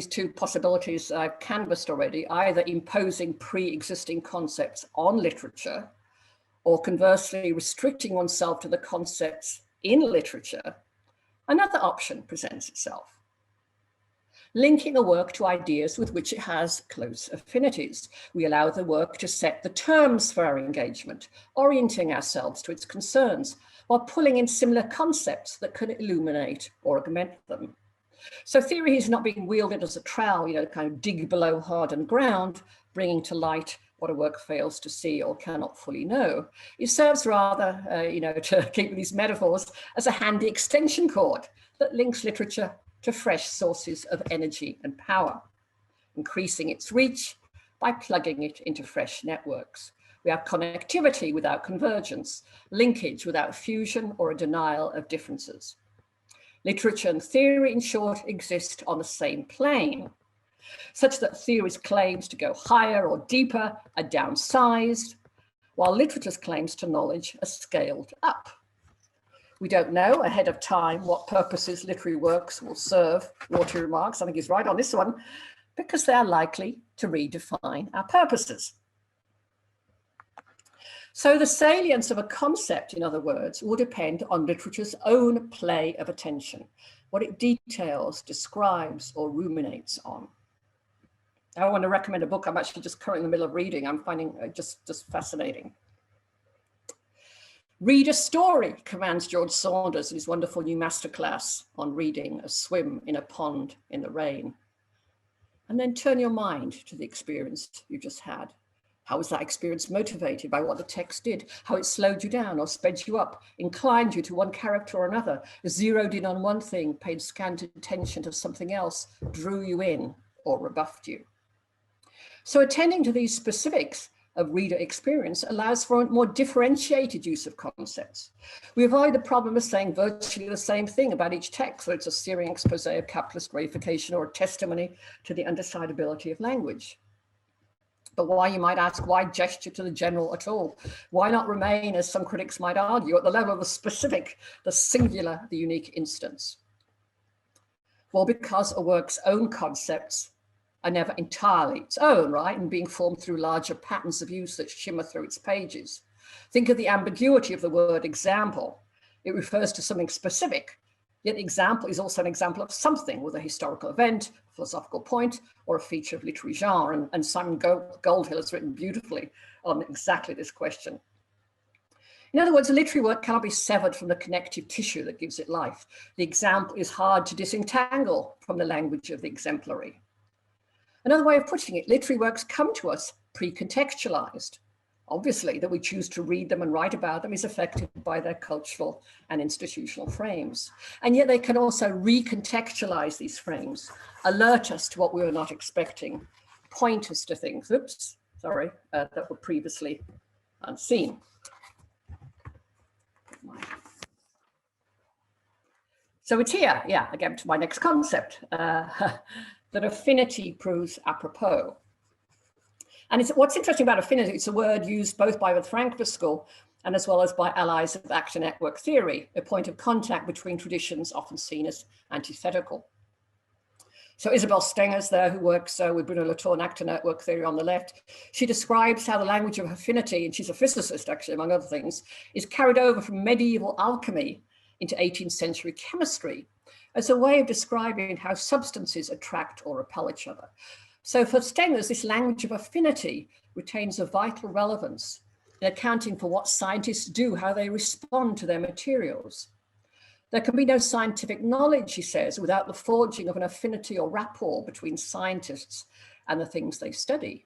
two possibilities I've canvassed already, either imposing pre-existing concepts on literature or conversely restricting oneself to the concepts in literature, another option presents itself. Linking a work to ideas with which it has close affinities. We allow the work to set the terms for our engagement, orienting ourselves to its concerns, while pulling in similar concepts that can illuminate or augment them. So theory is not being wielded as a trowel, kind of dig below hardened ground, bringing to light what a work fails to see or cannot fully know. It serves rather, to keep with these metaphors, as a handy extension cord that links literature to fresh sources of energy and power, increasing its reach by plugging it into fresh networks. We have connectivity without convergence, linkage without fusion or a denial of differences. Literature and theory, in short, exist on the same plane, such that theory's claims to go higher or deeper are downsized, while literature's claims to knowledge are scaled up. We don't know ahead of time what purposes literary works will serve, Rorty remarks, I think he's right on this one, because they are likely to redefine our purposes. So the salience of a concept, in other words, will depend on literature's own play of attention, what it details, describes, or ruminates on. I want to recommend a book I'm actually just currently in the middle of reading. I'm finding just fascinating. Read a story, commands George Saunders in his wonderful new masterclass on reading A Swim in a Pond in the Rain. And then turn your mind to the experience you just had. How was that experience motivated by what the text did? How it slowed you down or sped you up, inclined you to one character or another, zeroed in on one thing, paid scant attention to something else, drew you in or rebuffed you. So attending to these specifics of reader experience allows for a more differentiated use of concepts. We avoid the problem of saying virtually the same thing about each text, whether it's a searing expose of capitalist reification or a testimony to the undecidability of language. But why, you might ask, why gesture to the general at all? Why not remain, as some critics might argue, at the level of the specific, the singular, the unique instance? Well, because a work's own concepts are never entirely its own, right? And being formed through larger patterns of use that shimmer through its pages. Think of the ambiguity of the word example. It refers to something specific, yet example is also an example of something, with a historical event, philosophical point, or a feature of literary genre. And Simon Goldhill has written beautifully on exactly this question. In other words, a literary work cannot be severed from the connective tissue that gives it life. The example is hard to disentangle from the language of the exemplary. Another way of putting it, literary works come to us pre-contextualized. Obviously, that we choose to read them and write about them is affected by their cultural and institutional frames. And yet they can also recontextualize these frames, alert us to what we were not expecting, point us to things, that were previously unseen. So it's here, again, to my next concept, that affinity proves apropos. And what's interesting about affinity, it's a word used both by the Frankfurt School and as well as by allies of actor network theory, a point of contact between traditions often seen as antithetical. So Isabel Stenger's there, who works with Bruno Latour and actor network theory on the left. She describes how the language of affinity, and she's a physicist actually, among other things, is carried over from medieval alchemy into 18th century chemistry as a way of describing how substances attract or repel each other. So for Stengers, this language of affinity retains a vital relevance in accounting for what scientists do, how they respond to their materials. There can be no scientific knowledge, he says, without the forging of an affinity or rapport between scientists and the things they study.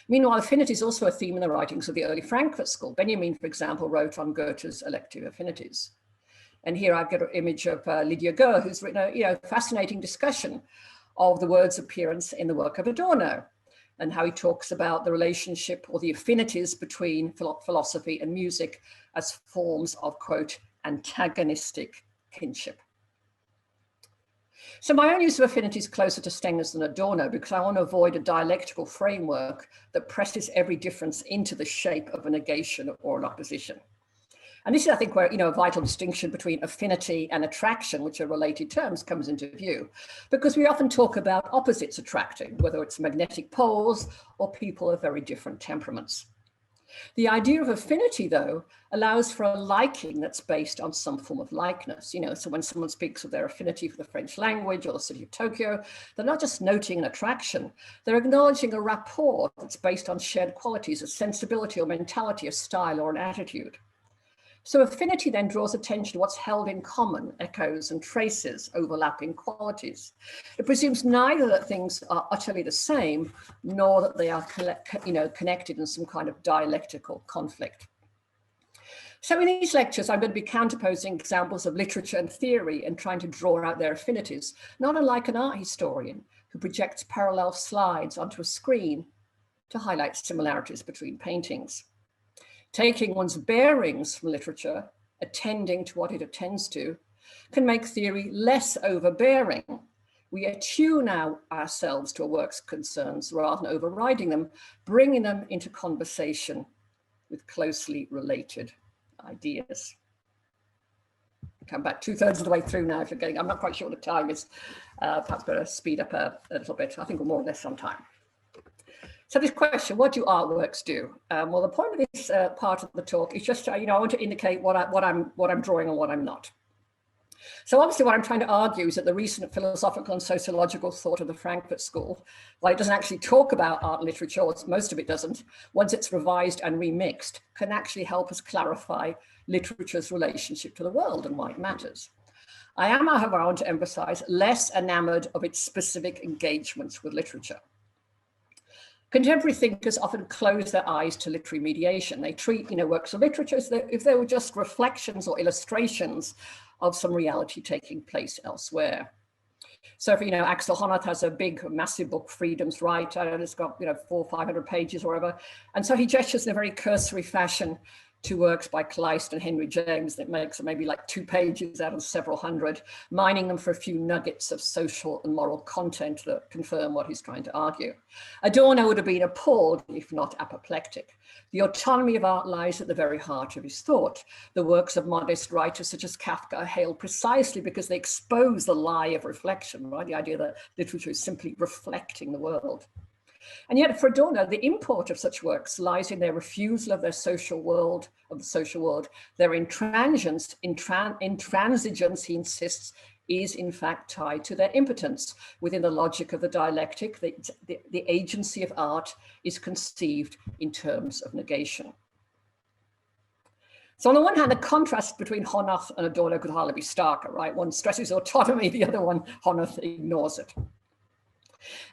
Meanwhile, affinity is also a theme in the writings of the early Frankfurt School. Benjamin, for example, wrote on Goethe's elective affinities. And here I've got an image of Lydia Goer, who's written a fascinating discussion of the word's appearance in the work of Adorno, and how he talks about the relationship or the affinities between philosophy and music as forms of, quote, antagonistic kinship. So my own use of affinity is closer to Stengers than Adorno, because I want to avoid a dialectical framework that presses every difference into the shape of a negation or an opposition. And this is, I think, where a vital distinction between affinity and attraction, which are related terms, comes into view, because we often talk about opposites attracting, whether it's magnetic poles or people of very different temperaments. The idea of affinity, though, allows for a liking that's based on some form of likeness. So when someone speaks of their affinity for the French language or the city of Tokyo, they're not just noting an attraction, they're acknowledging a rapport that's based on shared qualities, a sensibility or mentality, a style or an attitude. So affinity then draws attention to what's held in common, echoes and traces, overlapping qualities. It presumes neither that things are utterly the same, nor that they are connected in some kind of dialectical conflict. So in these lectures, I'm going to be counterposing examples of literature and theory and trying to draw out their affinities, not unlike an art historian who projects parallel slides onto a screen to highlight similarities between paintings. Taking one's bearings from literature, attending to what it attends to, can make theory less overbearing. We attune ourselves to a work's concerns rather than overriding them, bringing them into conversation with closely related ideas. come back 2/3 of the way through now if you're getting, I'm not quite sure what the time is. Perhaps better speed up a little bit. I think we're more or less on time. So this question, what do artworks do? Well, the point of this part of the talk is just, I want to indicate what I'm drawing and what I'm not. So obviously what I'm trying to argue is that the recent philosophical and sociological thought of the Frankfurt School, while it doesn't actually talk about art and literature, or most of it doesn't, once it's revised and remixed, can actually help us clarify literature's relationship to the world and why it matters. I am, however, I want to emphasize, less enamored of its specific engagements with literature. Contemporary thinkers often close their eyes to literary mediation. They treat, works of literature as if they were just reflections or illustrations of some reality taking place elsewhere. So, Axel Honneth has a big, massive book, Freedom's Right, and it's got, 400 or 500 pages or whatever. And so he gestures in a very cursory fashion to works by Kleist and Henry James that makes maybe like 2 pages out of several hundred, mining them for a few nuggets of social and moral content that confirm what he's trying to argue. Adorno would have been appalled, if not apoplectic. The autonomy of art lies at the very heart of his thought. The works of modest writers such as Kafka are hailed precisely because they expose the lie of reflection, right? The idea that literature is simply reflecting the world. And yet for Adorno, the import of such works lies in their refusal of their social world, their intransigence, he insists, is in fact tied to their impotence. Within the logic of the dialectic, the agency of art is conceived in terms of negation. So on the one hand, the contrast between Honneth and Adorno could hardly be starker, right? One stresses autonomy, the other one, Honneth, ignores it.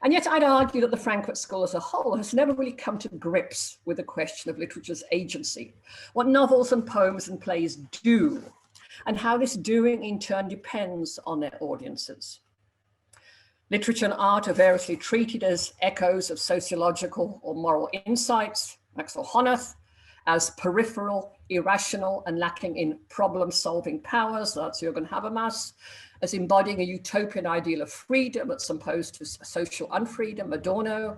And yet I'd argue that the Frankfurt School as a whole has never really come to grips with the question of literature's agency, what novels and poems and plays do, and how this doing in turn depends on their audiences. Literature and art are variously treated as echoes of sociological or moral insights, Axel Honneth, as peripheral, irrational, and lacking in problem-solving powers, that's Jürgen Habermas, as embodying a utopian ideal of freedom as opposed to social unfreedom, Adorno,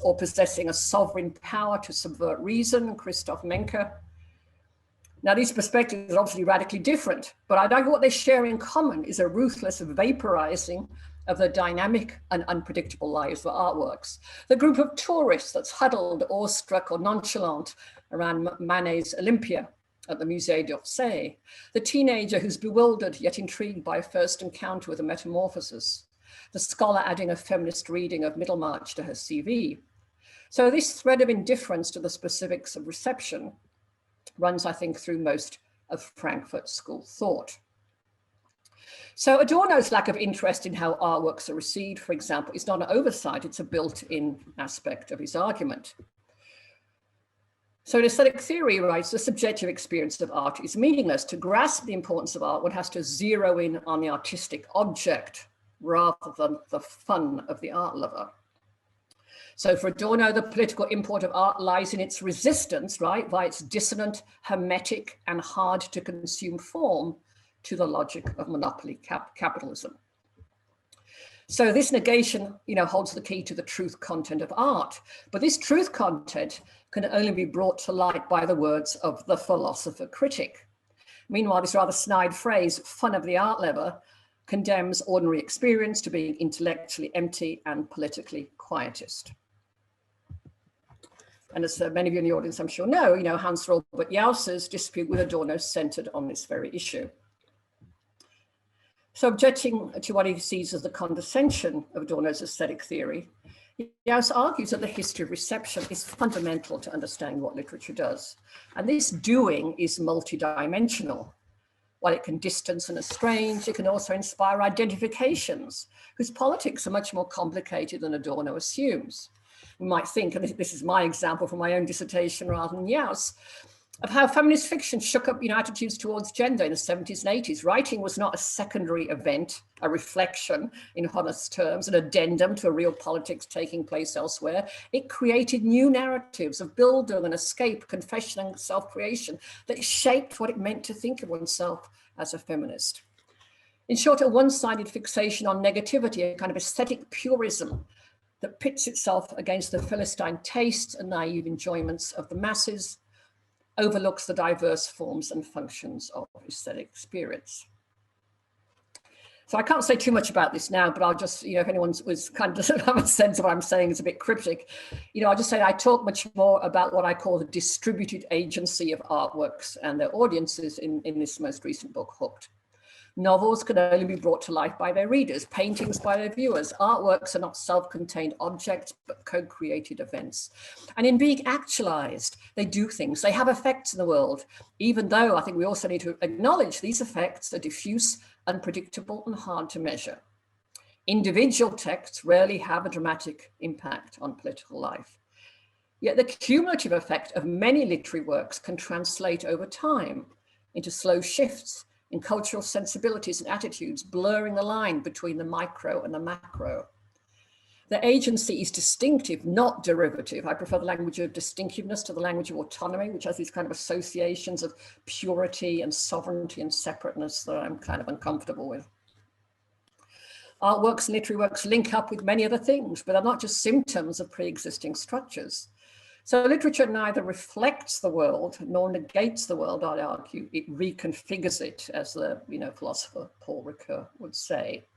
or possessing a sovereign power to subvert reason, Christoph Menke. Now, these perspectives are obviously radically different, but I'd argue what they share in common is a ruthless vaporizing of the dynamic and unpredictable lives of artworks. The group of tourists that's huddled, awestruck, or nonchalant around Manet's Olympia at the Musée d'Orsay, the teenager who's bewildered yet intrigued by a first encounter with a metamorphosis, the scholar adding a feminist reading of Middlemarch to her CV. So this thread of indifference to the specifics of reception runs, I think, through most of Frankfurt School thought. So Adorno's lack of interest in how artworks are received, for example, is not an oversight, it's a built-in aspect of his argument. So in aesthetic theory, he writes, the subjective experience of art is meaningless. To grasp the importance of art, one has to zero in on the artistic object rather than the fun of the art lover. So for Adorno, the political import of art lies in its resistance, right, by its dissonant, hermetic, and hard to consume form to the logic of monopoly capitalism. So this negation, holds the key to the truth content of art. But this truth content can only be brought to light by the words of the philosopher critic. Meanwhile, this rather snide phrase, fun of the art lover, condemns ordinary experience to being intellectually empty and politically quietist. And as many of you in the audience, I'm sure know, Hans Robert Jauss's dispute with Adorno centered on this very issue. So objecting to what he sees as the condescension of Adorno's aesthetic theory, Jauss argues that the history of reception is fundamental to understanding what literature does. And this doing is multidimensional. While it can distance and estrange, it can also inspire identifications, whose politics are much more complicated than Adorno assumes. We might think, and this is my example from my own dissertation rather than Jauss, of how feminist fiction shook up attitudes towards gender in the 70s and 80s. Writing was not a secondary event, a reflection in Honneth's terms, an addendum to a real politics taking place elsewhere. It created new narratives of Bildung and escape, confession and self-creation that shaped what it meant to think of oneself as a feminist. In short, a one-sided fixation on negativity, a kind of aesthetic purism that pits itself against the Philistine tastes and naive enjoyments of the masses, overlooks the diverse forms and functions of aesthetic experience. So I can't say too much about this now, but I'll just, if anyone was kind of doesn't have a sense of what I'm saying is a bit cryptic, I'll just say I talk much more about what I call the distributed agency of artworks and their audiences in this most recent book, Hooked. Novels can only be brought to life by their readers, paintings by their viewers. Artworks are not self-contained objects, but co-created events. And in being actualized, they do things, they have effects in the world, even though I think we also need to acknowledge these effects are diffuse, unpredictable, and hard to measure. Individual texts rarely have a dramatic impact on political life. Yet the cumulative effect of many literary works can translate over time into slow shifts in cultural sensibilities and attitudes, blurring the line between the micro and the macro. The agency is distinctive, not derivative. I prefer the language of distinctiveness to the language of autonomy, which has these kind of associations of purity and sovereignty and separateness that I'm kind of uncomfortable with. Artworks and literary works link up with many other things, but are not just symptoms of pre-existing structures. So literature neither reflects the world nor negates the world, I'd argue. It reconfigures it, as the philosopher Paul Ricoeur would say.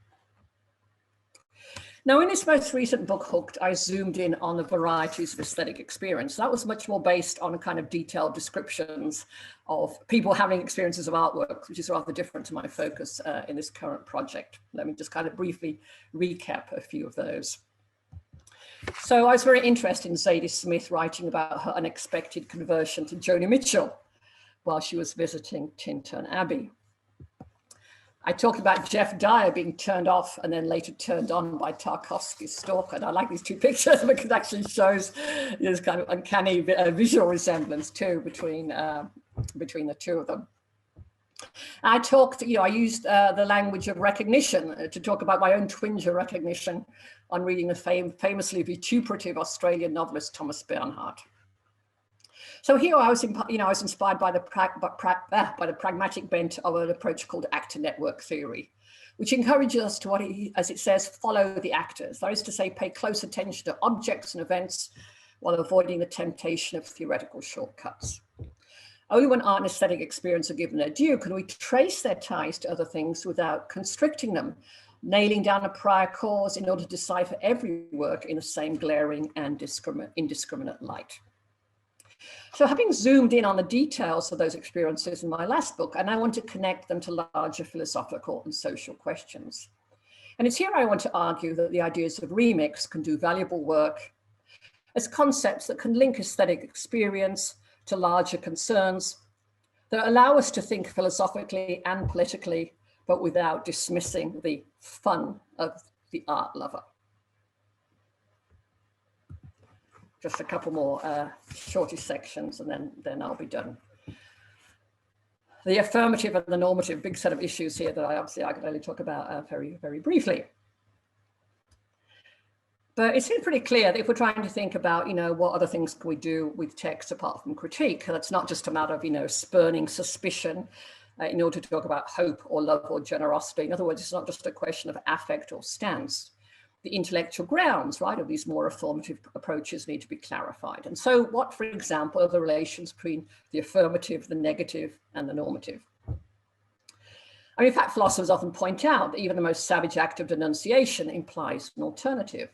Now, in this most recent book, Hooked, I zoomed in on the varieties of aesthetic experience. That was much more based on kind of detailed descriptions of people having experiences of artwork, which is rather different to my focus in this current project. Let me just kind of briefly recap a few of those. So I was very interested in Zadie Smith writing about her unexpected conversion to Joni Mitchell while she was visiting Tintern Abbey. I talked about Jeff Dyer being turned off and then later turned on by Tarkovsky's Stalker. And I like these two pictures because it actually shows this kind of uncanny visual resemblance too between the two of them. I talked, I used the language of recognition to talk about my own twinge of recognition on reading the famously vituperative Australian novelist Thomas Bernhardt. So here I was inspired by the pragmatic bent of an approach called actor network theory, which encourages us to, as it says, follow the actors. That is to say, pay close attention to objects and events while avoiding the temptation of theoretical shortcuts. Only when art and aesthetic experience are given their due can we trace their ties to other things without constricting them, nailing down a prior cause in order to decipher every work in the same glaring and indiscriminate light. So having zoomed in on the details of those experiences in my last book, I now want to connect them to larger philosophical and social questions. And it's here I want to argue that the ideas of remix can do valuable work as concepts that can link aesthetic experience to larger concerns that allow us to think philosophically and politically, but without dismissing the fun of the art lover. Just a couple more shortish sections and then I'll be done. The affirmative and the normative, big set of issues here that I could only talk about very, very briefly. But it seems pretty clear that if we're trying to think about, what other things can we do with text apart from critique, that's not just a matter of, spurning suspicion in order to talk about hope or love or generosity. In other words, it's not just a question of affect or stance. The intellectual grounds, right, of these more affirmative approaches need to be clarified. And so what, for example, are the relations between the affirmative, the negative, and the normative? I mean, in fact, philosophers often point out that even the most savage act of denunciation implies an alternative.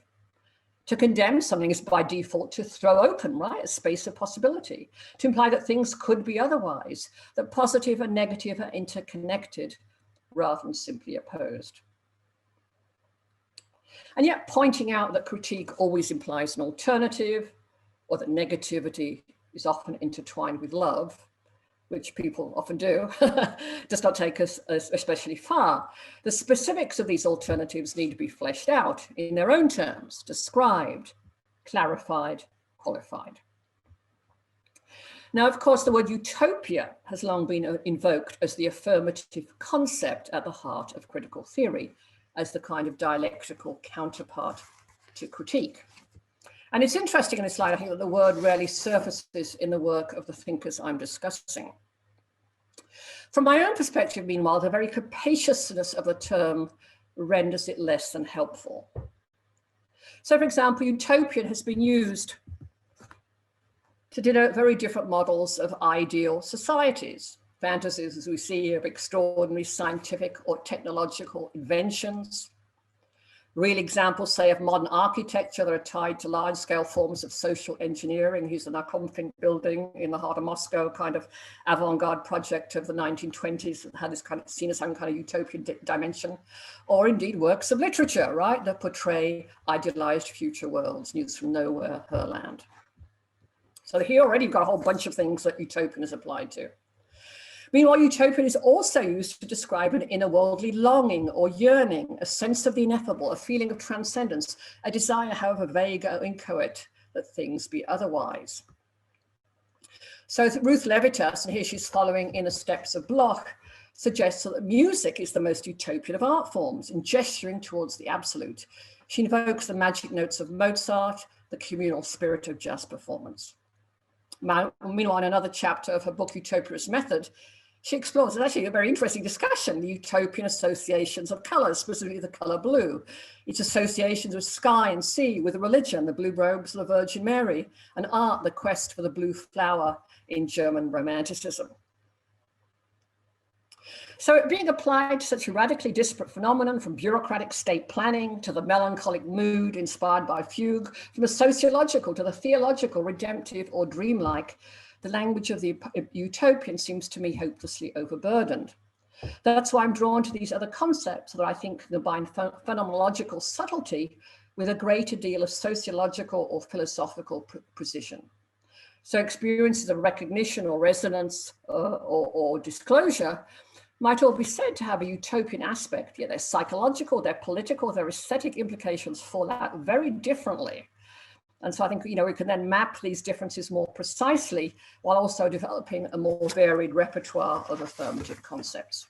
To condemn something is by default to throw open, right, a space of possibility, to imply that things could be otherwise, that positive and negative are interconnected rather than simply opposed. And yet pointing out that critique always implies an alternative, or that negativity is often intertwined with love, which people often do, does not take us especially far. The specifics of these alternatives need to be fleshed out in their own terms, described, clarified, qualified. Now, of course, the word utopia has long been invoked as the affirmative concept at the heart of critical theory, as the kind of dialectical counterpart to critique. And it's interesting in this slide, I think, that the word rarely surfaces in the work of the thinkers I'm discussing. From my own perspective, meanwhile, the very capaciousness of the term renders it less than helpful. So, for example, utopian has been used to denote very different models of ideal societies. Fantasies, as we see, of extraordinary scientific or technological inventions. Real examples, say, of modern architecture that are tied to large-scale forms of social engineering. Here's an Akomfink building in the heart of Moscow, kind of avant-garde project of the 1920s that had this kind of seen as some kind of utopian dimension, or indeed works of literature, right, that portray idealized future worlds, News from Nowhere, Herland. So here already you've got a whole bunch of things that utopian is applied to. Meanwhile, utopian is also used to describe an inner worldly longing or yearning, a sense of the ineffable, a feeling of transcendence, a desire, however vague or inchoate, that things be otherwise. So Ruth Levitas, and here she's following in the steps of Bloch, suggests that music is the most utopian of art forms in gesturing towards the absolute. She invokes the magic notes of Mozart, the communal spirit of jazz performance. Meanwhile, in another chapter of her book, Utopia's Method, she explores, it's actually a very interesting discussion, the utopian associations of colors, specifically the color blue, its associations with sky and sea, with religion, the blue robes of the Virgin Mary, and art, the quest for the blue flower in German Romanticism. So it being applied to such a radically disparate phenomenon, from bureaucratic state planning to the melancholic mood inspired by fugue, from the sociological to the theological, redemptive or dreamlike, the language of the utopian seems to me hopelessly overburdened. That's why I'm drawn to these other concepts that I think combine phenomenological subtlety with a greater deal of sociological or philosophical precision. So experiences of recognition or resonance or disclosure might all be said to have a utopian aspect, yet their psychological, their political, their aesthetic implications fall out very differently. And so I think, we can then map these differences more precisely while also developing a more varied repertoire of affirmative concepts.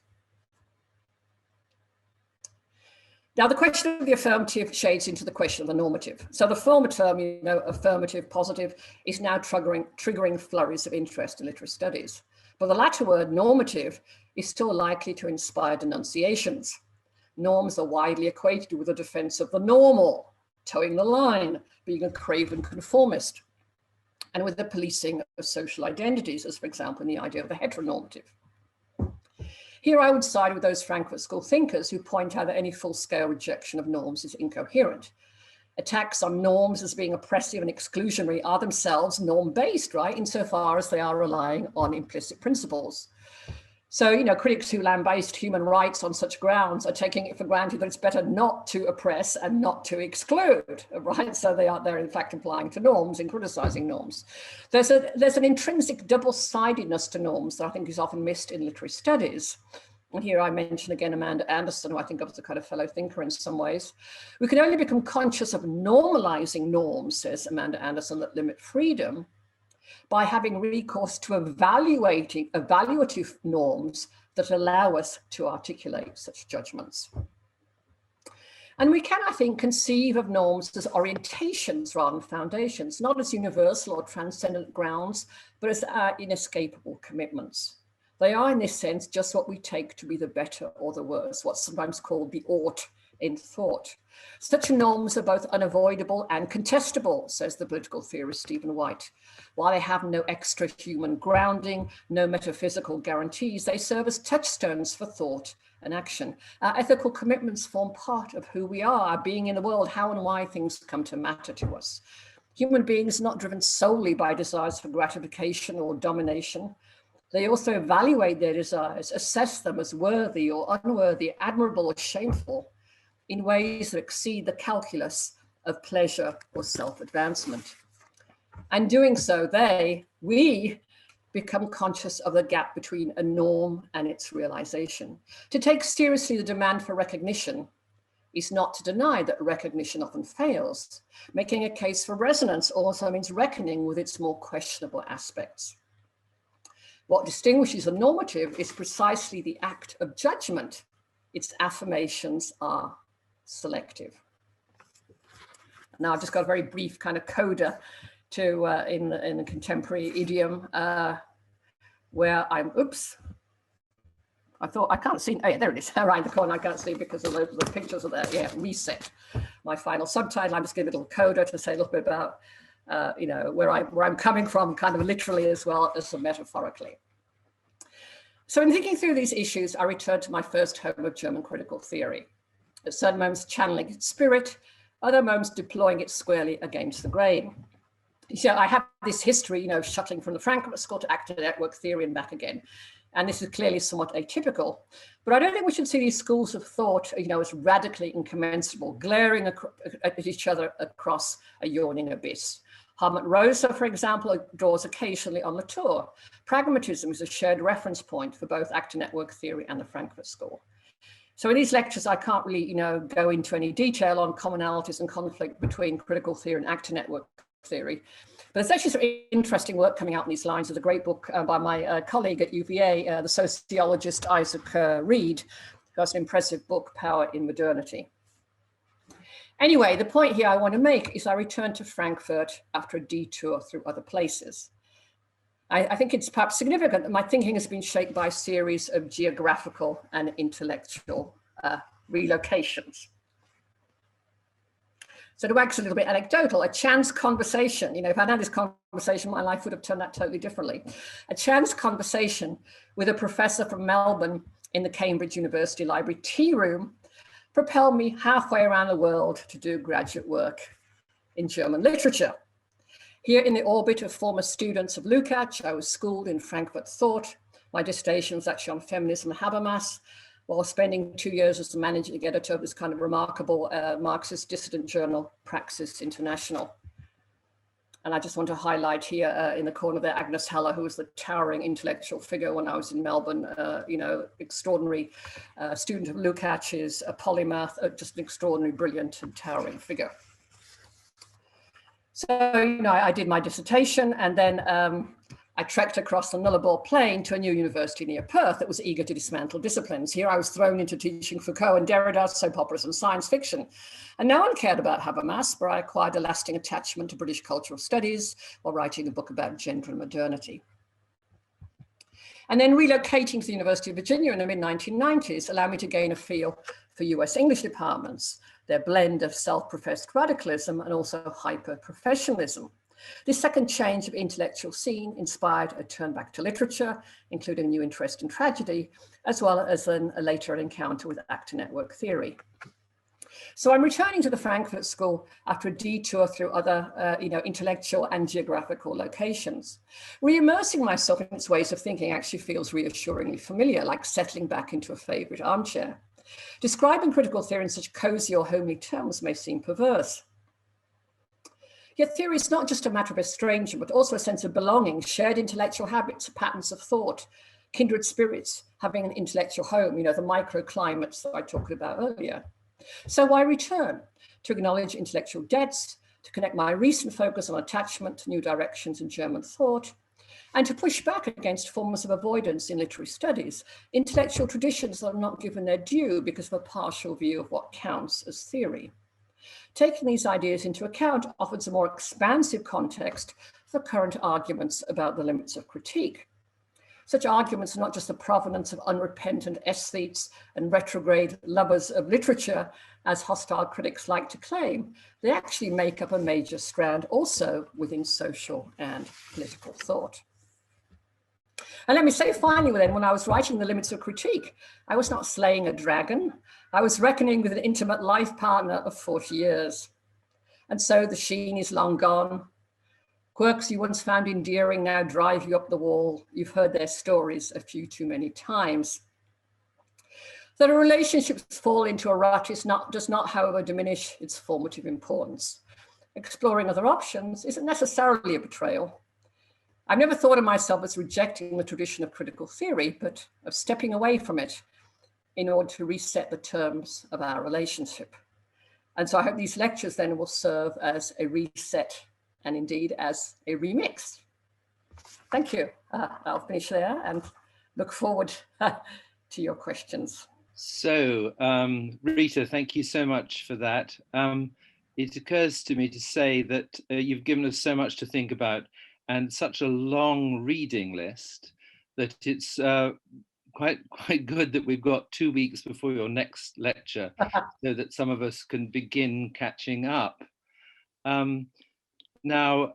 Now, the question of the affirmative shades into the question of the normative. So the former term, affirmative, positive, is now triggering flurries of interest in literary studies. But the latter word, normative, is still likely to inspire denunciations. Norms are widely equated with the defense of the normal, towing the line, being a craven conformist, and with the policing of social identities, as for example, in the idea of the heteronormative. Here I would side with those Frankfurt School thinkers who point out that any full-scale rejection of norms is incoherent. Attacks on norms as being oppressive and exclusionary are themselves norm-based, right, insofar as they are relying on implicit principles. So, critics who lambaste human rights on such grounds are taking it for granted that it's better not to oppress and not to exclude, right? So they're in fact applying to norms and criticizing norms. There's an intrinsic double-sidedness to norms that I think is often missed in literary studies. And here I mention again Amanda Anderson, who I think of as a kind of fellow thinker in some ways. We can only become conscious of normalizing norms, says Amanda Anderson, that limit freedom, by having recourse to evaluative norms that allow us to articulate such judgments. And we can, I think, conceive of norms as orientations rather than foundations, not as universal or transcendent grounds, but as our inescapable commitments. They are, in this sense, just what we take to be the better or the worse, what's sometimes called the ought in thought. Such norms are both unavoidable and contestable, says the political theorist Stephen White. While they have no extra human grounding, no metaphysical guarantees, they serve as touchstones for thought and action. Our ethical commitments form part of who we are, our being in the world, how and why things come to matter to us. Human beings are not driven solely by desires for gratification or domination. They also evaluate their desires, assess them as worthy or unworthy, admirable or shameful, in ways that exceed the calculus of pleasure or self-advancement. And doing so, we become conscious of the gap between a norm and its realization. To take seriously the demand for recognition is not to deny that recognition often fails. Making a case for resonance also means reckoning with its more questionable aspects. What distinguishes a normative is precisely the act of judgment. Its affirmations are selective. Now I've just got a very brief kind of coda to in the contemporary idiom where I'm, I thought I can't see, oh yeah, there it is, around the corner, I can't see because of the pictures are there, yeah, reset. My final subtitle, I'm just giving a little coda to say a little bit about where I'm coming from, kind of literally as well as metaphorically. So in thinking through these issues, I returned to my first home of German critical theory. At certain moments channeling its spirit, other moments deploying it squarely against the grain. So I have this history, shuttling from the Frankfurt School to active network theory and back again. And this is clearly somewhat atypical, but I don't think we should see these schools of thought, as radically incommensurable, glaring at each other across a yawning abyss. Hartmut Rosa, for example, draws occasionally on Latour. Pragmatism is a shared reference point for both active network theory and the Frankfurt School. So in these lectures, I can't really, go into any detail on commonalities and conflict between critical theory and active network theory. But there's actually some interesting work coming out in these lines. There's a great book by my colleague at UVA, the sociologist Isaac Reed, who has an impressive book, Power in Modernity. Anyway, the point here I want to make is I returned to Frankfurt after a detour through other places. I think it's perhaps significant that my thinking has been shaped by a series of geographical and intellectual relocations. So to wax a little bit anecdotal, a chance conversation, if I'd had this conversation, my life would have turned out totally differently. A chance conversation with a professor from Melbourne in the Cambridge University Library tea room propelled me halfway around the world to do graduate work in German literature. Here in the orbit of former students of Lukács, I was schooled in Frankfurt thought. My dissertation was actually on feminism and Habermas, while spending 2 years as the managing editor of this kind of remarkable Marxist dissident journal, Praxis International. And I just want to highlight here in the corner there, Agnes Heller, who was the towering intellectual figure when I was in Melbourne, extraordinary student of Lukács, a polymath, just an extraordinary, brilliant and towering figure. So, I did my dissertation and then I trekked across the Nullarbor Plain to a new university near Perth that was eager to dismantle disciplines. Here I was thrown into teaching Foucault and Derrida, soap operas and science fiction. And no one cared about Habermas, but I acquired a lasting attachment to British cultural studies while writing a book about gender and modernity. And then relocating to the University of Virginia in the mid-1990s allowed me to gain a feel for US English departments, their blend of self-professed radicalism and also hyper-professionalism. This second change of intellectual scene inspired a turn back to literature, including a new interest in tragedy, as well as a later encounter with actor network theory. So I'm returning to the Frankfurt School after a detour through other, intellectual and geographical locations. Re-immersing myself in its ways of thinking actually feels reassuringly familiar, like settling back into a favorite armchair. Describing critical theory in such cozy or homely terms may seem perverse. Yet theory is not just a matter of estrangement, but also a sense of belonging, shared intellectual habits, patterns of thought, kindred spirits, having an intellectual home, the microclimates that I talked about earlier. So why return? To acknowledge intellectual debts, to connect my recent focus on attachment to new directions in German thought, and to push back against forms of avoidance in literary studies, intellectual traditions that are not given their due because of a partial view of what counts as theory. Taking these ideas into account offers a more expansive context for current arguments about the limits of critique. Such arguments are not just the provenance of unrepentant aesthetes and retrograde lovers of literature, as hostile critics like to claim. They actually make up a major strand also within social and political thought. And let me say finally then, when I was writing The Limits of Critique, I was not slaying a dragon. I was reckoning with an intimate life partner of 40 years. And so the sheen is long gone. Quirks you once found endearing now drive you up the wall. You've heard their stories a few too many times. That a relationship fall into a rut does not, however, diminish its formative importance. Exploring other options isn't necessarily a betrayal. I've never thought of myself as rejecting the tradition of critical theory, but of stepping away from it in order to reset the terms of our relationship. And so I hope these lectures then will serve as a reset and indeed as a remix. Thank you. I'll finish there and look forward to your questions. So, Rita, thank you so much for that. It occurs to me to say that you've given us so much to think about and such a long reading list that it's quite good that we've got 2 weeks before your next lecture so that some of us can begin catching up. Now,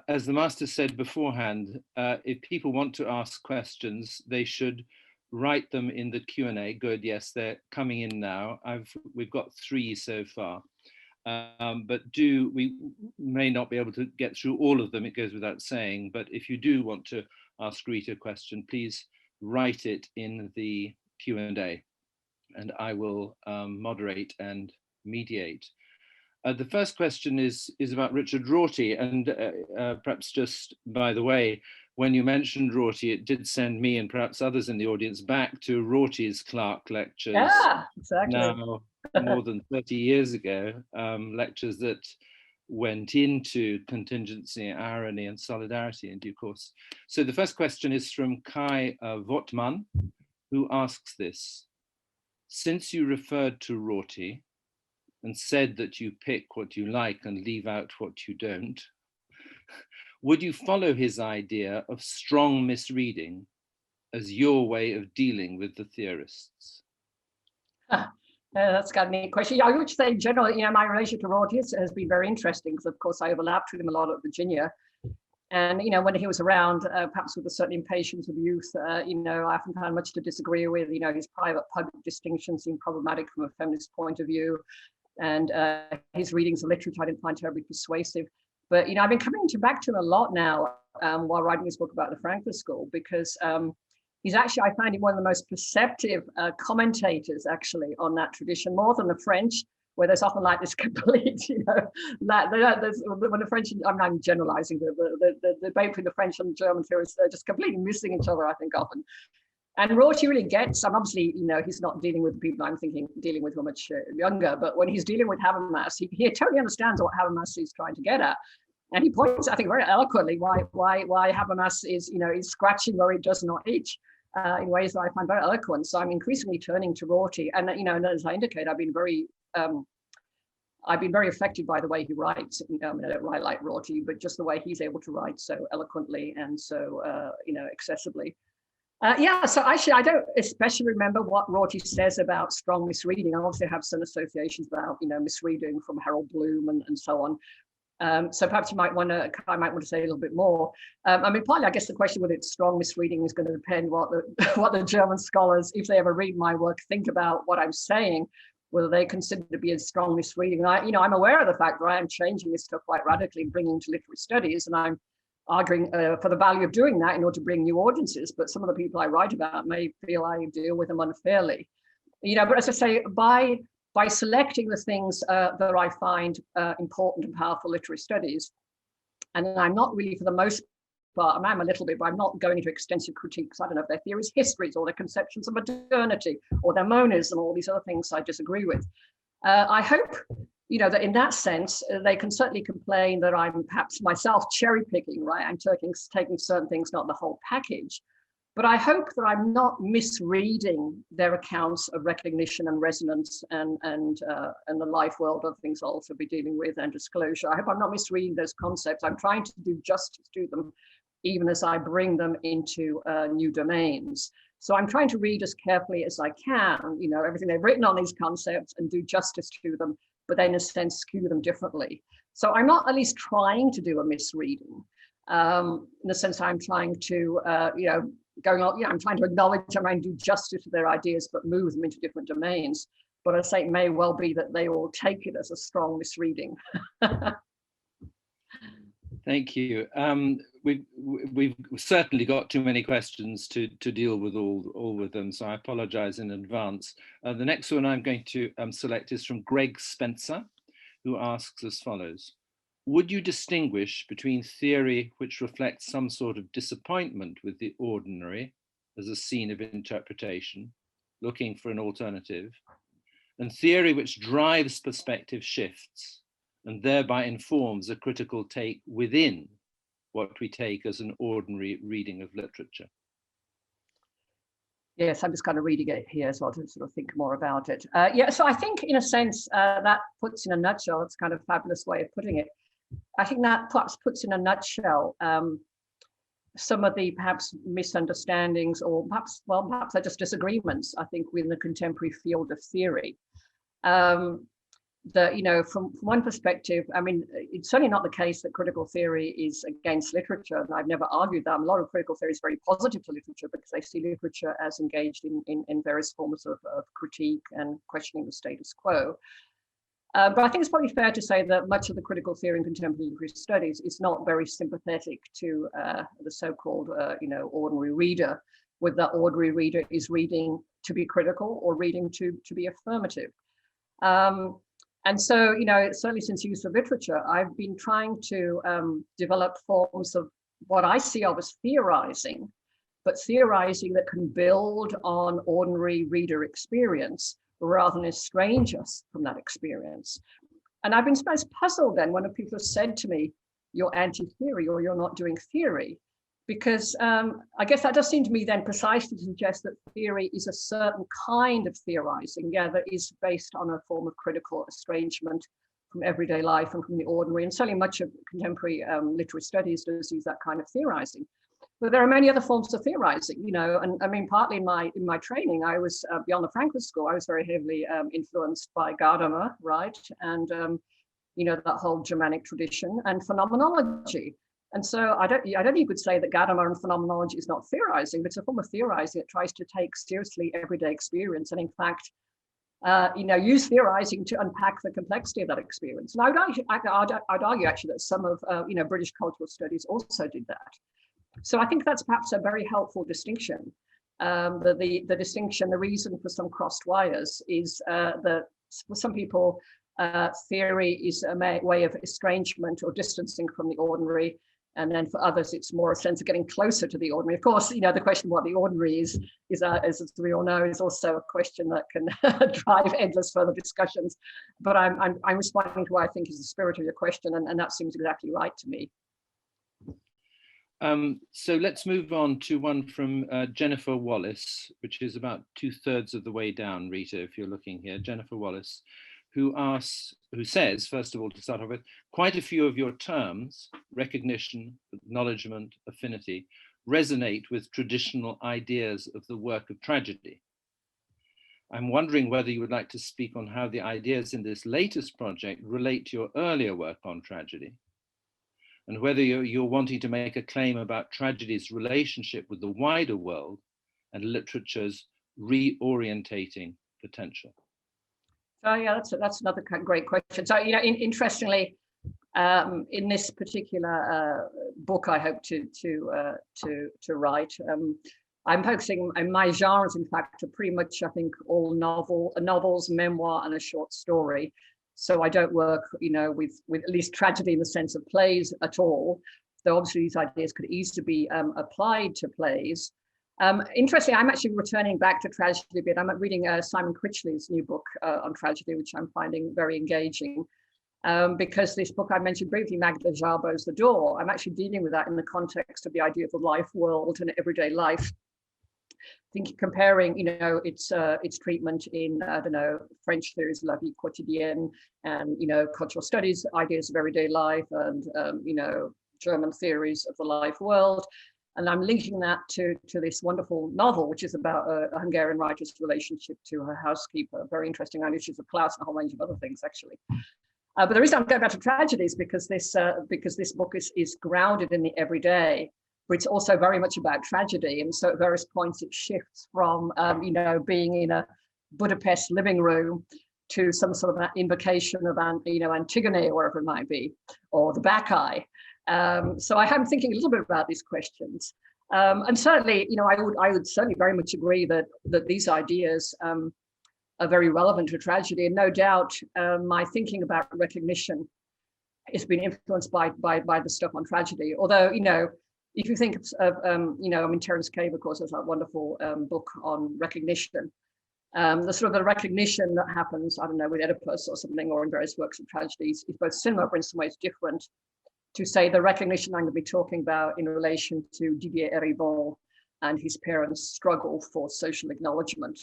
as the master said beforehand, if people want to ask questions, they should write them in the Q&A. Good, yes, they're coming in now. We've got 3 so far. But we may not be able to get through all of them, it goes without saying, but if you do want to ask Rita a question, please write it in the Q&A and I will moderate and mediate. The first question is about Richard Rorty, and perhaps just by the way, when you mentioned Rorty, it did send me and perhaps others in the audience back to Rorty's Clark lectures. Yeah, exactly. Now, more than 30 years ago, lectures that went into contingency, irony, and solidarity in due course. So the first question is from Kai Votman, who asks this: since you referred to Rorty and said that you pick what you like and leave out what you don't, would you follow his idea of strong misreading as your way of dealing with the theorists? That's got a neat question. Yeah, I would say in general, my relationship to Rorty has been very interesting because, of course, I overlapped with him a lot at Virginia. And, when he was around, perhaps with a certain impatience of youth, I often found much to disagree with. His private public distinctions seemed problematic from a feminist point of view. And his readings of literature I didn't find terribly persuasive. But, I've been coming back to him a lot now while writing this book about the Frankfurt School, because he's actually, I find him one of the most perceptive commentators actually on that tradition, more than the French, where there's often like this complete, when the French, I'm not generalizing, the debate between the French and the German theorists, they're just completely missing each other, I think, often. And Rorty really gets, and obviously, he's not dealing with people I'm thinking dealing with who are much younger, but when he's dealing with Habermas, he totally understands what Habermas is trying to get at. And he points, I think, very eloquently why Habermas is, is scratching where it does not itch in ways that I find very eloquent. So I'm increasingly turning to Rorty. And, as I indicate, I've been very affected by the way he writes. I don't write like Rorty, but just the way he's able to write so eloquently and so, accessibly. So actually, I don't especially remember what Rorty says about strong misreading. I also have some associations about, misreading from Harold Bloom and so on. So perhaps I might want to say a little bit more. Partly, I guess the question whether it's strong misreading is going to depend what the German scholars, if they ever read my work, think about what I'm saying, whether they consider it to be a strong misreading. And I'm aware of the fact that I am changing this stuff quite radically and bringing to literary studies, and I'm arguing for the value of doing that in order to bring new audiences. But some of the people I write about may feel I deal with them unfairly. But as I say, by selecting the things that I find important and powerful literary studies, and I'm not really, for the most part, I'm a little bit, but I'm not going into extensive critiques. I don't know if their theories, histories, or their conceptions of modernity, or their monism, all these other things I disagree with. I hope, that in that sense, they can certainly complain that I'm perhaps myself cherry picking, right? I'm taking certain things, not the whole package. But I hope that I'm not misreading their accounts of recognition and resonance and the life world of things I'll also be dealing with, and disclosure. I hope I'm not misreading those concepts. I'm trying to do justice to them, even as I bring them into new domains. So I'm trying to read as carefully as I can, everything they've written on these concepts and do justice to them, but then in a sense skew them differently. So I'm not at least trying to do a misreading. In the sense I'm trying to, I'm trying to acknowledge and trying to do justice to their ideas, but move them into different domains. But I say it may well be that they will take it as a strong misreading. Thank you. We've certainly got too many questions to deal with all of them, so I apologize in advance. The next one I'm going to select is from Greg Spencer, who asks as follows: would you distinguish between theory which reflects some sort of disappointment with the ordinary as a scene of interpretation, looking for an alternative, and theory which drives perspective shifts and thereby informs a critical take within what we take as an ordinary reading of literature? Yes, I'm just kind of reading it here as well to sort of think more about it. So I think in a sense that puts in a nutshell, it's kind of a fabulous way of putting it. I think that perhaps puts in a nutshell some of the perhaps misunderstandings, or perhaps they're just disagreements, I think, within the contemporary field of theory. that, you know, from one perspective, I mean, it's certainly not the case that critical theory is against literature, and I've never argued that. A lot of critical theory is very positive to literature because they see literature as engaged in various forms of critique and questioning the status quo. But I think it's probably fair to say that much of the critical theory in contemporary literary studies is not very sympathetic to the so-called, you know, ordinary reader, whether that ordinary reader is reading to be critical or reading to be affirmative. And so, you know, certainly since use of literature, I've been trying to develop forms of what I see of as theorizing, but theorizing that can build on ordinary reader experience rather than estrange us from that experience. And I've been most puzzled then when people have said to me, you're anti-theory or you're not doing theory, because I guess that does seem to me then precisely to suggest that theory is a certain kind of theorizing, yeah, that is based on a form of critical estrangement from everyday life and from the ordinary. And certainly much of contemporary literary studies does use that kind of theorizing. But there are many other forms of theorizing, you know, and I mean, partly in my training, I was beyond the Frankfurt School, I was very heavily influenced by Gadamer, right? And, you know, that whole Germanic tradition and phenomenology. And so I don't think you could say that Gadamer and phenomenology is not theorizing, but it's a form of theorizing that tries to take seriously everyday experience and in fact, you know, use theorizing to unpack the complexity of that experience. And I'd argue actually that some of, you know, British cultural studies also did that. So I think that's perhaps a very helpful distinction. The distinction, the reason for some crossed wires is that for some people, theory is a way of estrangement or distancing from the ordinary. And then for others, it's more a sense of getting closer to the ordinary. Of course, you know, the question of what the ordinary is as we all know, is also a question that can drive endless further discussions. But I'm responding to what I think is the spirit of your question, and that seems exactly right to me. So let's move on to one from Jennifer Wallace, which is about 2/3 of the way down, Rita, if you're looking here. Jennifer Wallace, who says, first of all, to start off with, quite a few of your terms, recognition, acknowledgement, affinity, resonate with traditional ideas of the work of tragedy. I'm wondering whether you would like to speak on how the ideas in this latest project relate to your earlier work on tragedy, and whether you're wanting to make a claim about tragedy's relationship with the wider world and literature's reorientating potential. So yeah, that's another great question. So, you know, interestingly, in this particular book I hope to write, I'm focusing, and my genres, in fact, are pretty much, I think, all novels, memoir, and a short story. So I don't work, you know, with at least tragedy in the sense of plays at all, though obviously these ideas could easily be applied to plays. Interestingly, I'm actually returning back to tragedy a bit. I'm reading Simon Critchley's new book on tragedy, which I'm finding very engaging. Because this book I mentioned briefly, Magda Szabo's The Door, I'm actually dealing with that in the context of the idea of the life world and everyday life. I think comparing, you know, its treatment in, I don't know, French theories, La Vie Quotidienne, and, you know, cultural studies, ideas of everyday life, and, you know, German theories of the life world. And I'm linking that to this wonderful novel, which is about a Hungarian writer's relationship to her housekeeper. Very interesting on issues of class and a whole range of other things, actually. But the reason I'm going back to tragedy is because this book is grounded in the everyday, but it's also very much about tragedy. And so at various points it shifts from, you know, being in a Budapest living room to some sort of invocation of, you know, Antigone or wherever it might be, or the Bacchae. So I am thinking a little bit about these questions. And certainly, you know, I would certainly very much agree that these ideas are very relevant to tragedy. And no doubt my thinking about recognition has been influenced by the stuff on tragedy. Although, you know, if you think of, you know, I mean, Terence Cave, of course, has that wonderful book on recognition. The sort of the recognition that happens, I don't know, with Oedipus or something, or in various works of tragedies, is both similar, but in some ways different to, say, the recognition I'm going to be talking about in relation to Didier Eribon and his parents' struggle for social acknowledgement.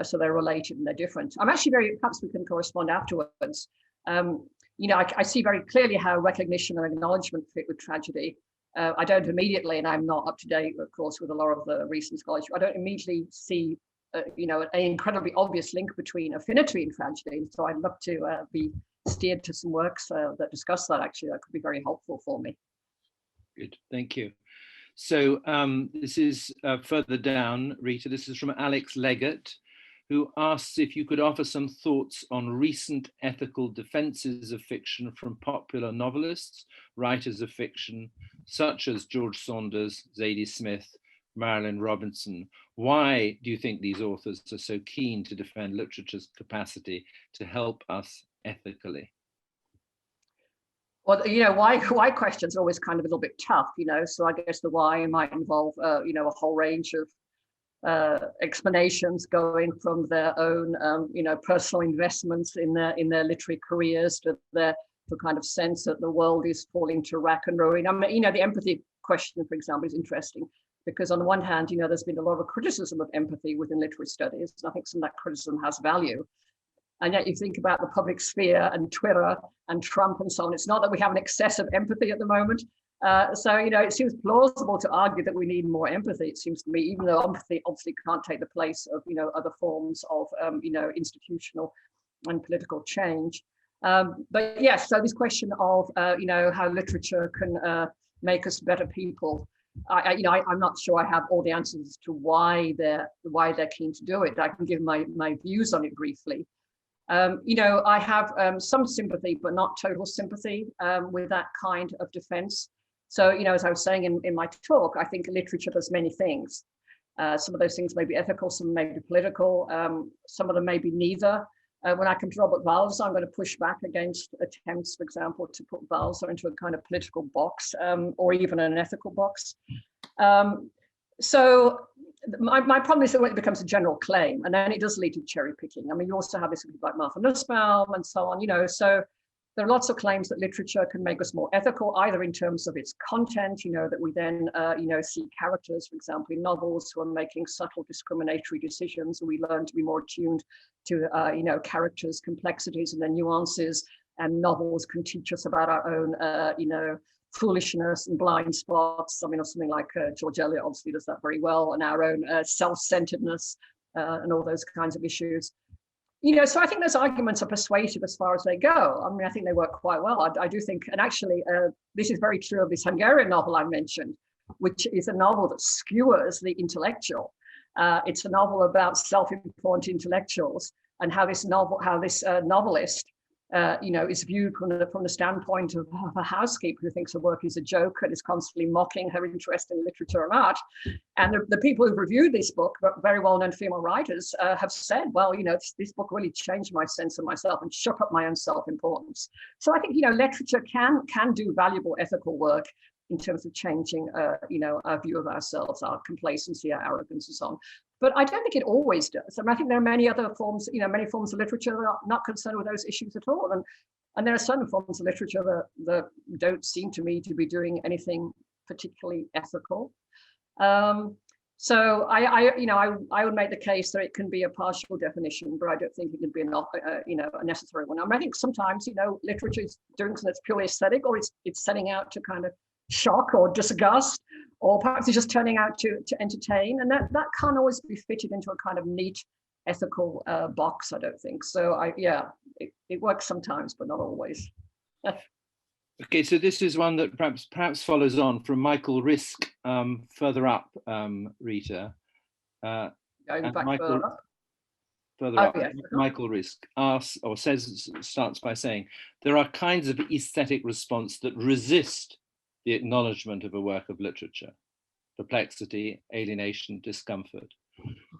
So they're related and they're different. I'm actually perhaps we can correspond afterwards. You know, I see very clearly how recognition and acknowledgement fit with tragedy. I don't immediately, and I'm not up to date, of course, with a lot of the recent scholarship, I don't immediately see an incredibly obvious link between affinity and tragedy. And so I'd love to be steered to some works that discuss that. Actually, that could be very helpful for me. Good, thank you. So this is further down, Rita. This is from Alex Leggett, who asks if you could offer some thoughts on recent ethical defenses of fiction from popular novelists, writers of fiction, such as George Saunders, Zadie Smith, Marilynne Robinson. Why do you think these authors are so keen to defend literature's capacity to help us ethically? Well, why questions are always kind of a little bit tough, so I guess the why might involve, a whole range of explanations going from their own, personal investments in their literary careers to their kind of sense that the world is falling to rack and ruin. I mean, the empathy question, for example, is interesting because on the one hand, there's been a lot of criticism of empathy within literary studies, and I think some of that criticism has value. And yet you think about the public sphere and Twitter and Trump and so on. It's not that we have an excess of empathy at the moment. So, it seems plausible to argue that we need more empathy, it seems to me, even though empathy obviously can't take the place of, other forms of, institutional and political change. But yes, so this question of, how literature can make us better people. I'm not sure I have all the answers as to why they're keen to do it. I can give my views on it briefly. I have some sympathy, but not total sympathy with that kind of defense. So, as I was saying in my talk, I think literature does many things. Some of those things may be ethical, some may be political, some of them may be neither. When I come to Robert Walser, I'm going to push back against attempts, for example, to put Walser into a kind of political box or even an ethical box. So my problem is that when it becomes a general claim, and then it does lead to cherry picking. I mean, you also have this with people like Martha Nussbaum and so on, so there are lots of claims that literature can make us more ethical, either in terms of its content, that we then, see characters, for example, in novels who are making subtle discriminatory decisions, and we learn to be more attuned to, characters' complexities and their nuances, and novels can teach us about our own, foolishness and blind spots. I mean, or something like George Eliot obviously does that very well, and our own self-centeredness and all those kinds of issues. So I think those arguments are persuasive as far as they go. I mean, I think they work quite well. I do think, and actually, this is very true of this Hungarian novel I mentioned, which is a novel that skewers the intellectual. It's a novel about self-important intellectuals and how this novelist, is viewed from the standpoint of a housekeeper who thinks her work is a joke and is constantly mocking her interest in literature and art. And the people who've reviewed this book, very well-known female writers, have said, well, this book really changed my sense of myself and shook up my own self-importance. So I think, literature can do valuable ethical work in terms of changing, our view of ourselves, our complacency, our arrogance, and so on. But I don't think it always does. I mean, I think there are many other forms, many forms of literature that are not concerned with those issues at all. And there are certain forms of literature that don't seem to me to be doing anything particularly ethical. So I would make the case that it can be a partial definition, but I don't think it can be a necessary one. I mean, I think sometimes, literature is doing something that's purely aesthetic, or it's setting out to kind of shock or disgust, or perhaps it's just turning out to entertain, and that can't always be fitted into a kind of neat ethical box, I don't think. So it works sometimes, but not always. Okay, so this is one that perhaps follows on from Michael Risk further up, Rita. Going back further up? Further up, yeah. Michael Risk starts by saying, there are kinds of aesthetic response that resist the acknowledgement of a work of literature: perplexity, alienation, discomfort.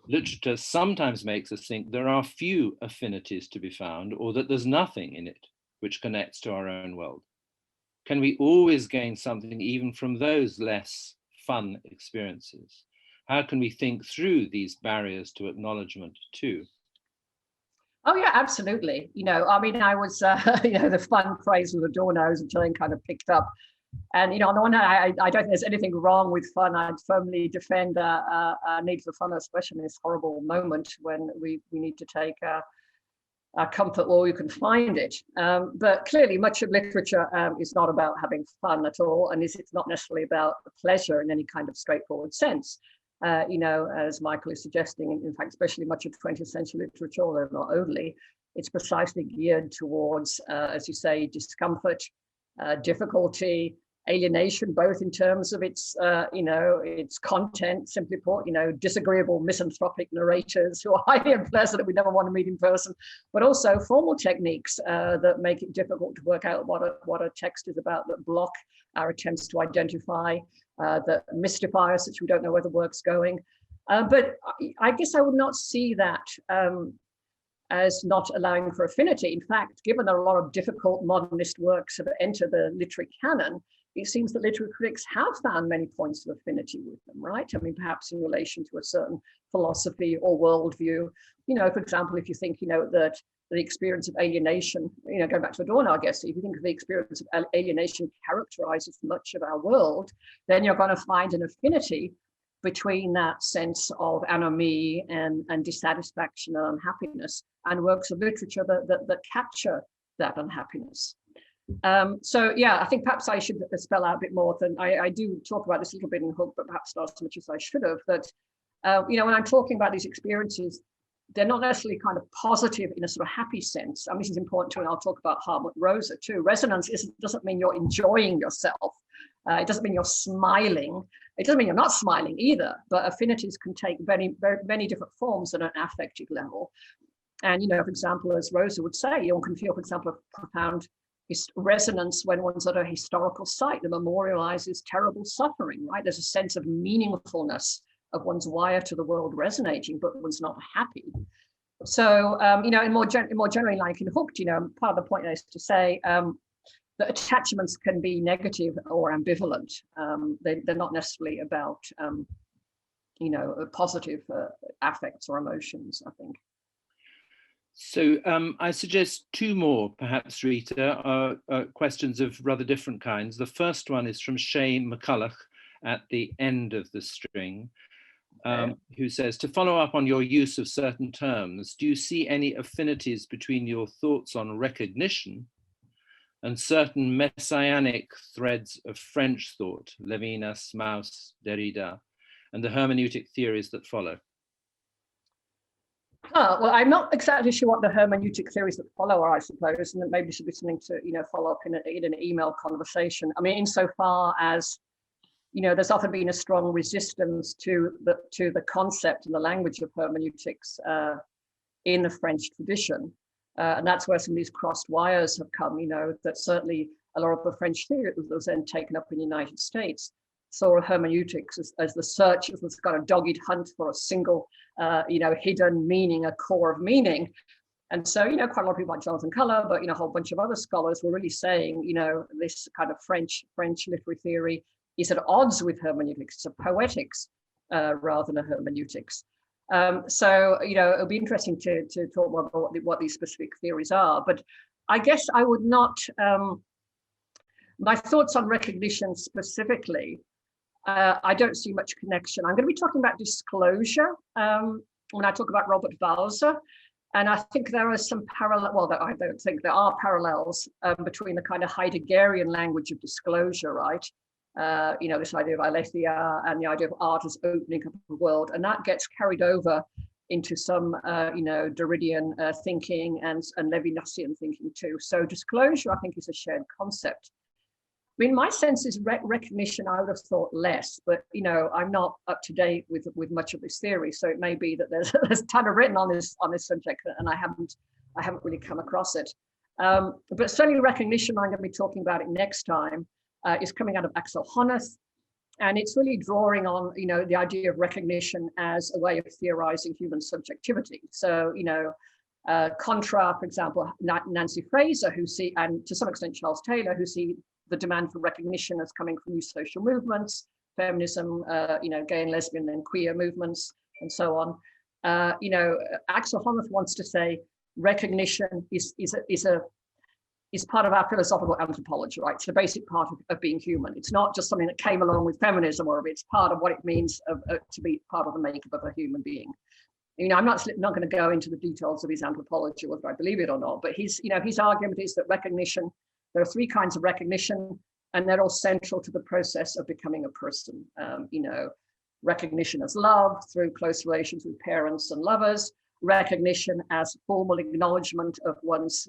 Literature sometimes makes us think there are few affinities to be found, or that there's nothing in it which connects to our own world. Can we always gain something even from those less fun experiences? How can we think through these barriers to acknowledgement too? Oh yeah, absolutely. I mean, I was, the fun phrase with the doorknows until it kind of picked up. And, on the one hand, I don't think there's anything wrong with fun. I'd firmly defend our need for fun, especially in this horrible moment when we need to take our comfort where you can find it. But clearly, much of literature is not about having fun at all, and it's not necessarily about pleasure in any kind of straightforward sense. as Michael is suggesting, in fact, especially much of 20th century literature, although not only, it's precisely geared towards, as you say, discomfort, difficulty, alienation, both in terms of its, its content, simply put, disagreeable misanthropic narrators who are highly unpleasant that we never want to meet in person, but also formal techniques that make it difficult to work out what a text is about, that block our attempts to identify, that mystify us, which we don't know where the work's going. But I guess I would not see that as not allowing for affinity. In fact, given that a lot of difficult modernist works have entered the literary canon, it seems that literary critics have found many points of affinity with them, right? I mean, perhaps in relation to a certain philosophy or worldview. For example, if you think, that the experience of alienation, going back to Adorno, I guess, if you think of the experience of alienation characterizes much of our world, then you're going to find an affinity between that sense of anomie and dissatisfaction and unhappiness and works of literature that capture that unhappiness. So yeah, I think perhaps I should spell out a bit more than I do talk about this a little bit in Hook, but perhaps not as much as I should have, that, when I'm talking about these experiences, they're not necessarily kind of positive in a sort of happy sense. I mean, this is important too, and I'll talk about Hartmut Rosa too. Resonance doesn't mean you're enjoying yourself. It doesn't mean you're smiling. It doesn't mean you're not smiling either, but affinities can take very, very many different forms at an affective level. And, for example, as Rosa would say, one can feel, for example, a profound resonance when one's at a historical site that memorializes terrible suffering, right? There's a sense of meaningfulness of one's wire to the world resonating, but one's not happy. So, in more generally, like in Hooked, part of the point is to say that attachments can be negative or ambivalent. They're not necessarily about, positive affects or emotions, I think. So I suggest two more, perhaps, Rita, questions of rather different kinds. The first one is from Shay McCulloch at the end of the string, who says, to follow up on your use of certain terms, do you see any affinities between your thoughts on recognition and certain messianic threads of French thought, Levinas, Mauss, Derrida, and the hermeneutic theories that follow? Well, I'm not exactly sure what the hermeneutic theories that follow are, I suppose, and maybe should be something to follow up in an email conversation. I mean, insofar as there's often been a strong resistance to the concept and the language of hermeneutics in the French tradition, and that's where some of these crossed wires have come. That certainly a lot of the French theory that was then taken up in the United States saw hermeneutics as the search, as this kind of dogged hunt for a single, hidden meaning, a core of meaning. And so, quite a lot of people like Jonathan Culler, but, a whole bunch of other scholars were really saying, this kind of French literary theory is at odds with hermeneutics. It's a poetics rather than a hermeneutics. So, it'll be interesting to talk more about what these specific theories are. But I guess I would not, my thoughts on recognition specifically, I don't see much connection. I'm going to be talking about disclosure when I talk about Robert Walser. And I think there are some I don't think there are parallels between the kind of Heideggerian language of disclosure, right? This idea of aletheia and the idea of art as opening up the world. And that gets carried over into some, Derridian thinking and Levinasian thinking too. So disclosure, I think, is a shared concept. I mean, my sense is recognition, I would have thought less, but, I'm not up to date with much of this theory. So it may be that there's a ton of written on this subject and I haven't really come across it. But certainly recognition, I'm going to be talking about it next time, is coming out of Axel Honneth. And it's really drawing on, the idea of recognition as a way of theorizing human subjectivity. So, contra, for example, Nancy Fraser, and to some extent Charles Taylor, who see the demand for recognition as coming from new social movements, feminism, gay and lesbian and queer movements, and so on. Axel Honneth wants to say recognition is part of our philosophical anthropology, right? It's a basic part of being human. It's not just something that came along with feminism, or it's part of what it means to be part of the makeup of a human being. I'm not going to go into the details of his anthropology, whether I believe it or not, but his argument is that recognition, there are three kinds of recognition, and they're all central to the process of becoming a person. recognition as love through close relations with parents and lovers, recognition as formal acknowledgement of one's,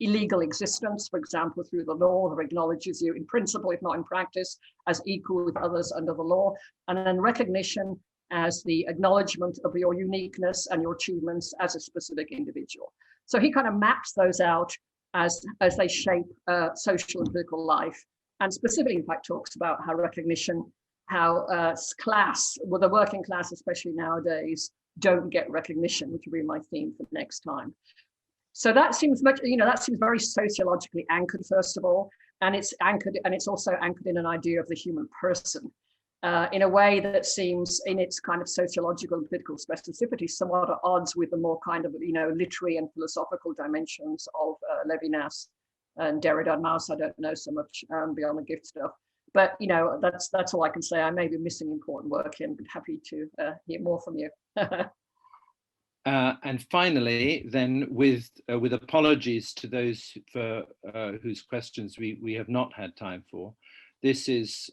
illegal existence, for example, through the law that acknowledges you in principle, if not in practice, as equal with others under the law, and then recognition as the acknowledgement of your uniqueness and your achievements as a specific individual. So he kind of maps those out as they shape social and political life, and specifically, in fact, talks about how recognition, how class, well, the working class, especially nowadays, don't get recognition, which will be my theme for next time. So that seems much, that seems very sociologically anchored, first of all, and it's also anchored in an idea of the human person in a way that seems, in its kind of sociological and political specificity, somewhat at odds with the more kind of, literary and philosophical dimensions of Levinas and Derrida and Mauss. I don't know so much beyond the gift stuff, but that's all I can say. I may be missing important work here, and be happy to hear more from you. And finally, then, with apologies to those for whose questions we have not had time for, this is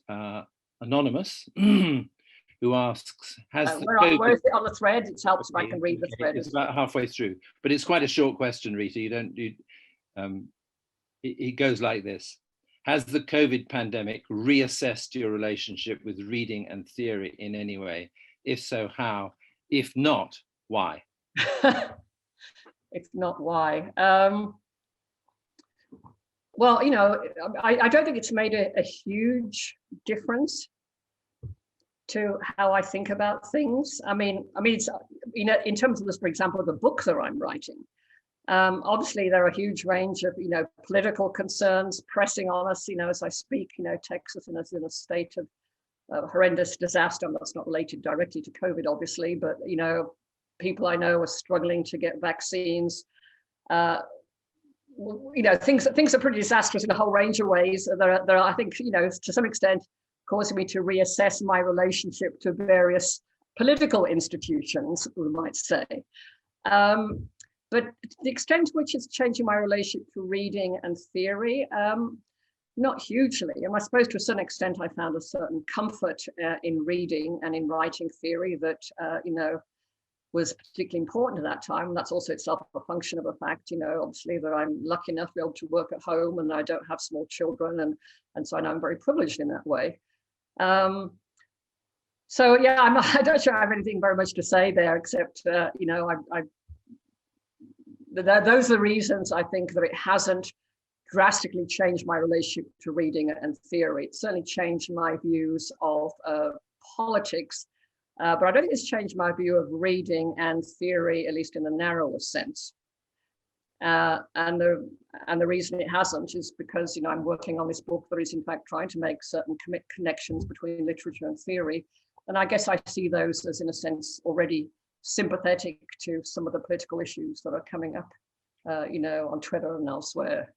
Anonymous, who asks, where is it on the thread? It helps if I can read the thread. It's about halfway through, but it's quite a short question, Rita. It goes like this. Has the COVID pandemic reassessed your relationship with reading and theory in any way? If so, how? If not, why? If not, why? Well, I don't think it's made a huge difference to how I think about things. I mean, it's, in terms of this, for example, the book that I'm writing, obviously there are a huge range of, political concerns pressing on us, as I speak. Texas is in a state of horrendous disaster. That's not related directly to COVID, obviously, but, people I know are struggling to get vaccines. Things are pretty disastrous in a whole range of ways. There are, I think, to some extent, causing me to reassess my relationship to various political institutions, we might say. But the extent to which it's changing my relationship to reading and theory, not hugely. And I suppose to a certain extent, I found a certain comfort in reading and in writing theory that, was particularly important at that time. That's also itself a function of a fact, obviously, that I'm lucky enough to be able to work at home and I don't have small children. And so I know I'm very privileged in that way. So yeah, I don't sure I have anything very much to say there, except, those are the reasons I think that it hasn't drastically changed my relationship to reading and theory. It certainly changed my views of politics. But I don't think it's changed my view of reading and theory, at least in the narrower sense. And the reason it hasn't is because I'm working on this book that is in fact trying to make certain connections between literature and theory. And I guess I see those as, in a sense, already sympathetic to some of the political issues that are coming up, on Twitter and elsewhere.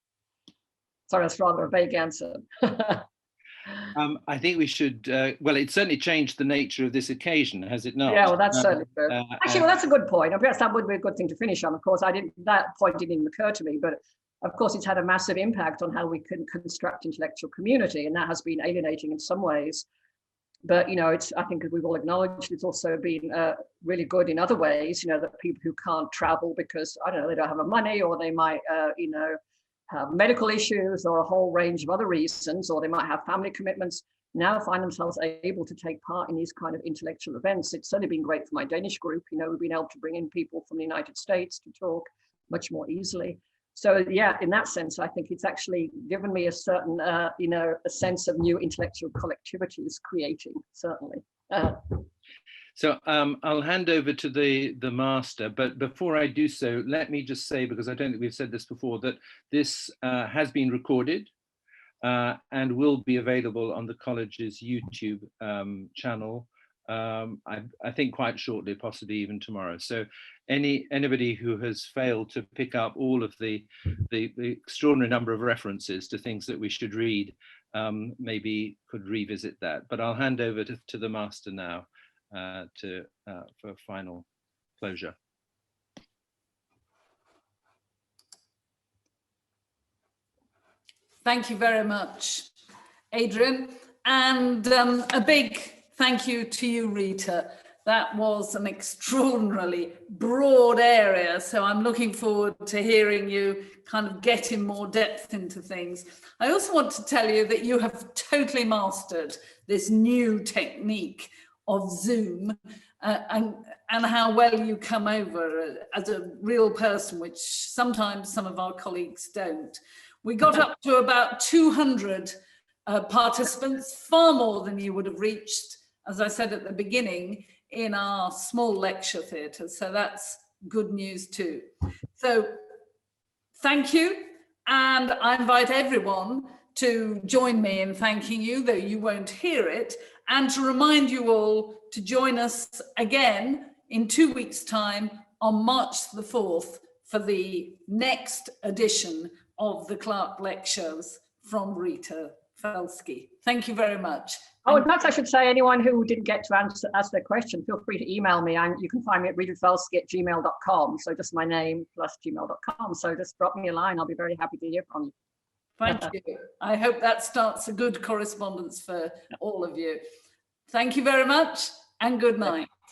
Sorry, that's rather a vague answer. I think we should, well, it certainly changed the nature of this occasion, has it not? Yeah, well, that's certainly true. Actually, well, that's a good point. I guess that would be a good thing to finish on. Of course, that point didn't even occur to me, but of course, it's had a massive impact on how we can construct intellectual community, and that has been alienating in some ways. But, I think, as we've all acknowledged, it's also been really good in other ways, that people who can't travel because, I don't know, they don't have the money, or they might, have medical issues or a whole range of other reasons, or they might have family commitments, now find themselves able to take part in these kind of intellectual events. It's certainly been great for my Danish group. We've been able to bring in people from the United States to talk much more easily. So yeah, in that sense, I think it's actually given me a certain, a sense of new intellectual collectivities creating, certainly. So I'll hand over to the master, but before I do so, let me just say, because I don't think we've said this before, that this has been recorded and will be available on the college's YouTube channel, I think quite shortly, possibly even tomorrow. So anybody who has failed to pick up all of the extraordinary number of references to things that we should read, maybe could revisit that. But I'll hand over to the master now. For final closure. Thank you very much, Adrian. And a big thank you to you, Rita. That was an extraordinarily broad area. So I'm looking forward to hearing you kind of get in more depth into things. I also want to tell you that you have totally mastered this new technique of Zoom and how well you come over as a real person, which sometimes some of our colleagues don't. We got up to about 200 participants, far more than you would have reached, as I said at the beginning, in our small lecture theatre. So that's good news too. So thank you. And I invite everyone to join me in thanking you, though you won't hear it, and to remind you all to join us again in 2 weeks' time on March the 4th for the next edition of the Clark Lectures from Rita Felski. Thank you very much. Oh, and perhaps I should say, anyone who didn't get to ask their question, feel free to email me, and you can find me at ritafelski@gmail.com. So just my name plus gmail.com. So just drop me a line. I'll be very happy to hear from you. Thank you. I hope that starts a good correspondence for all of you. Thank you very much and good night.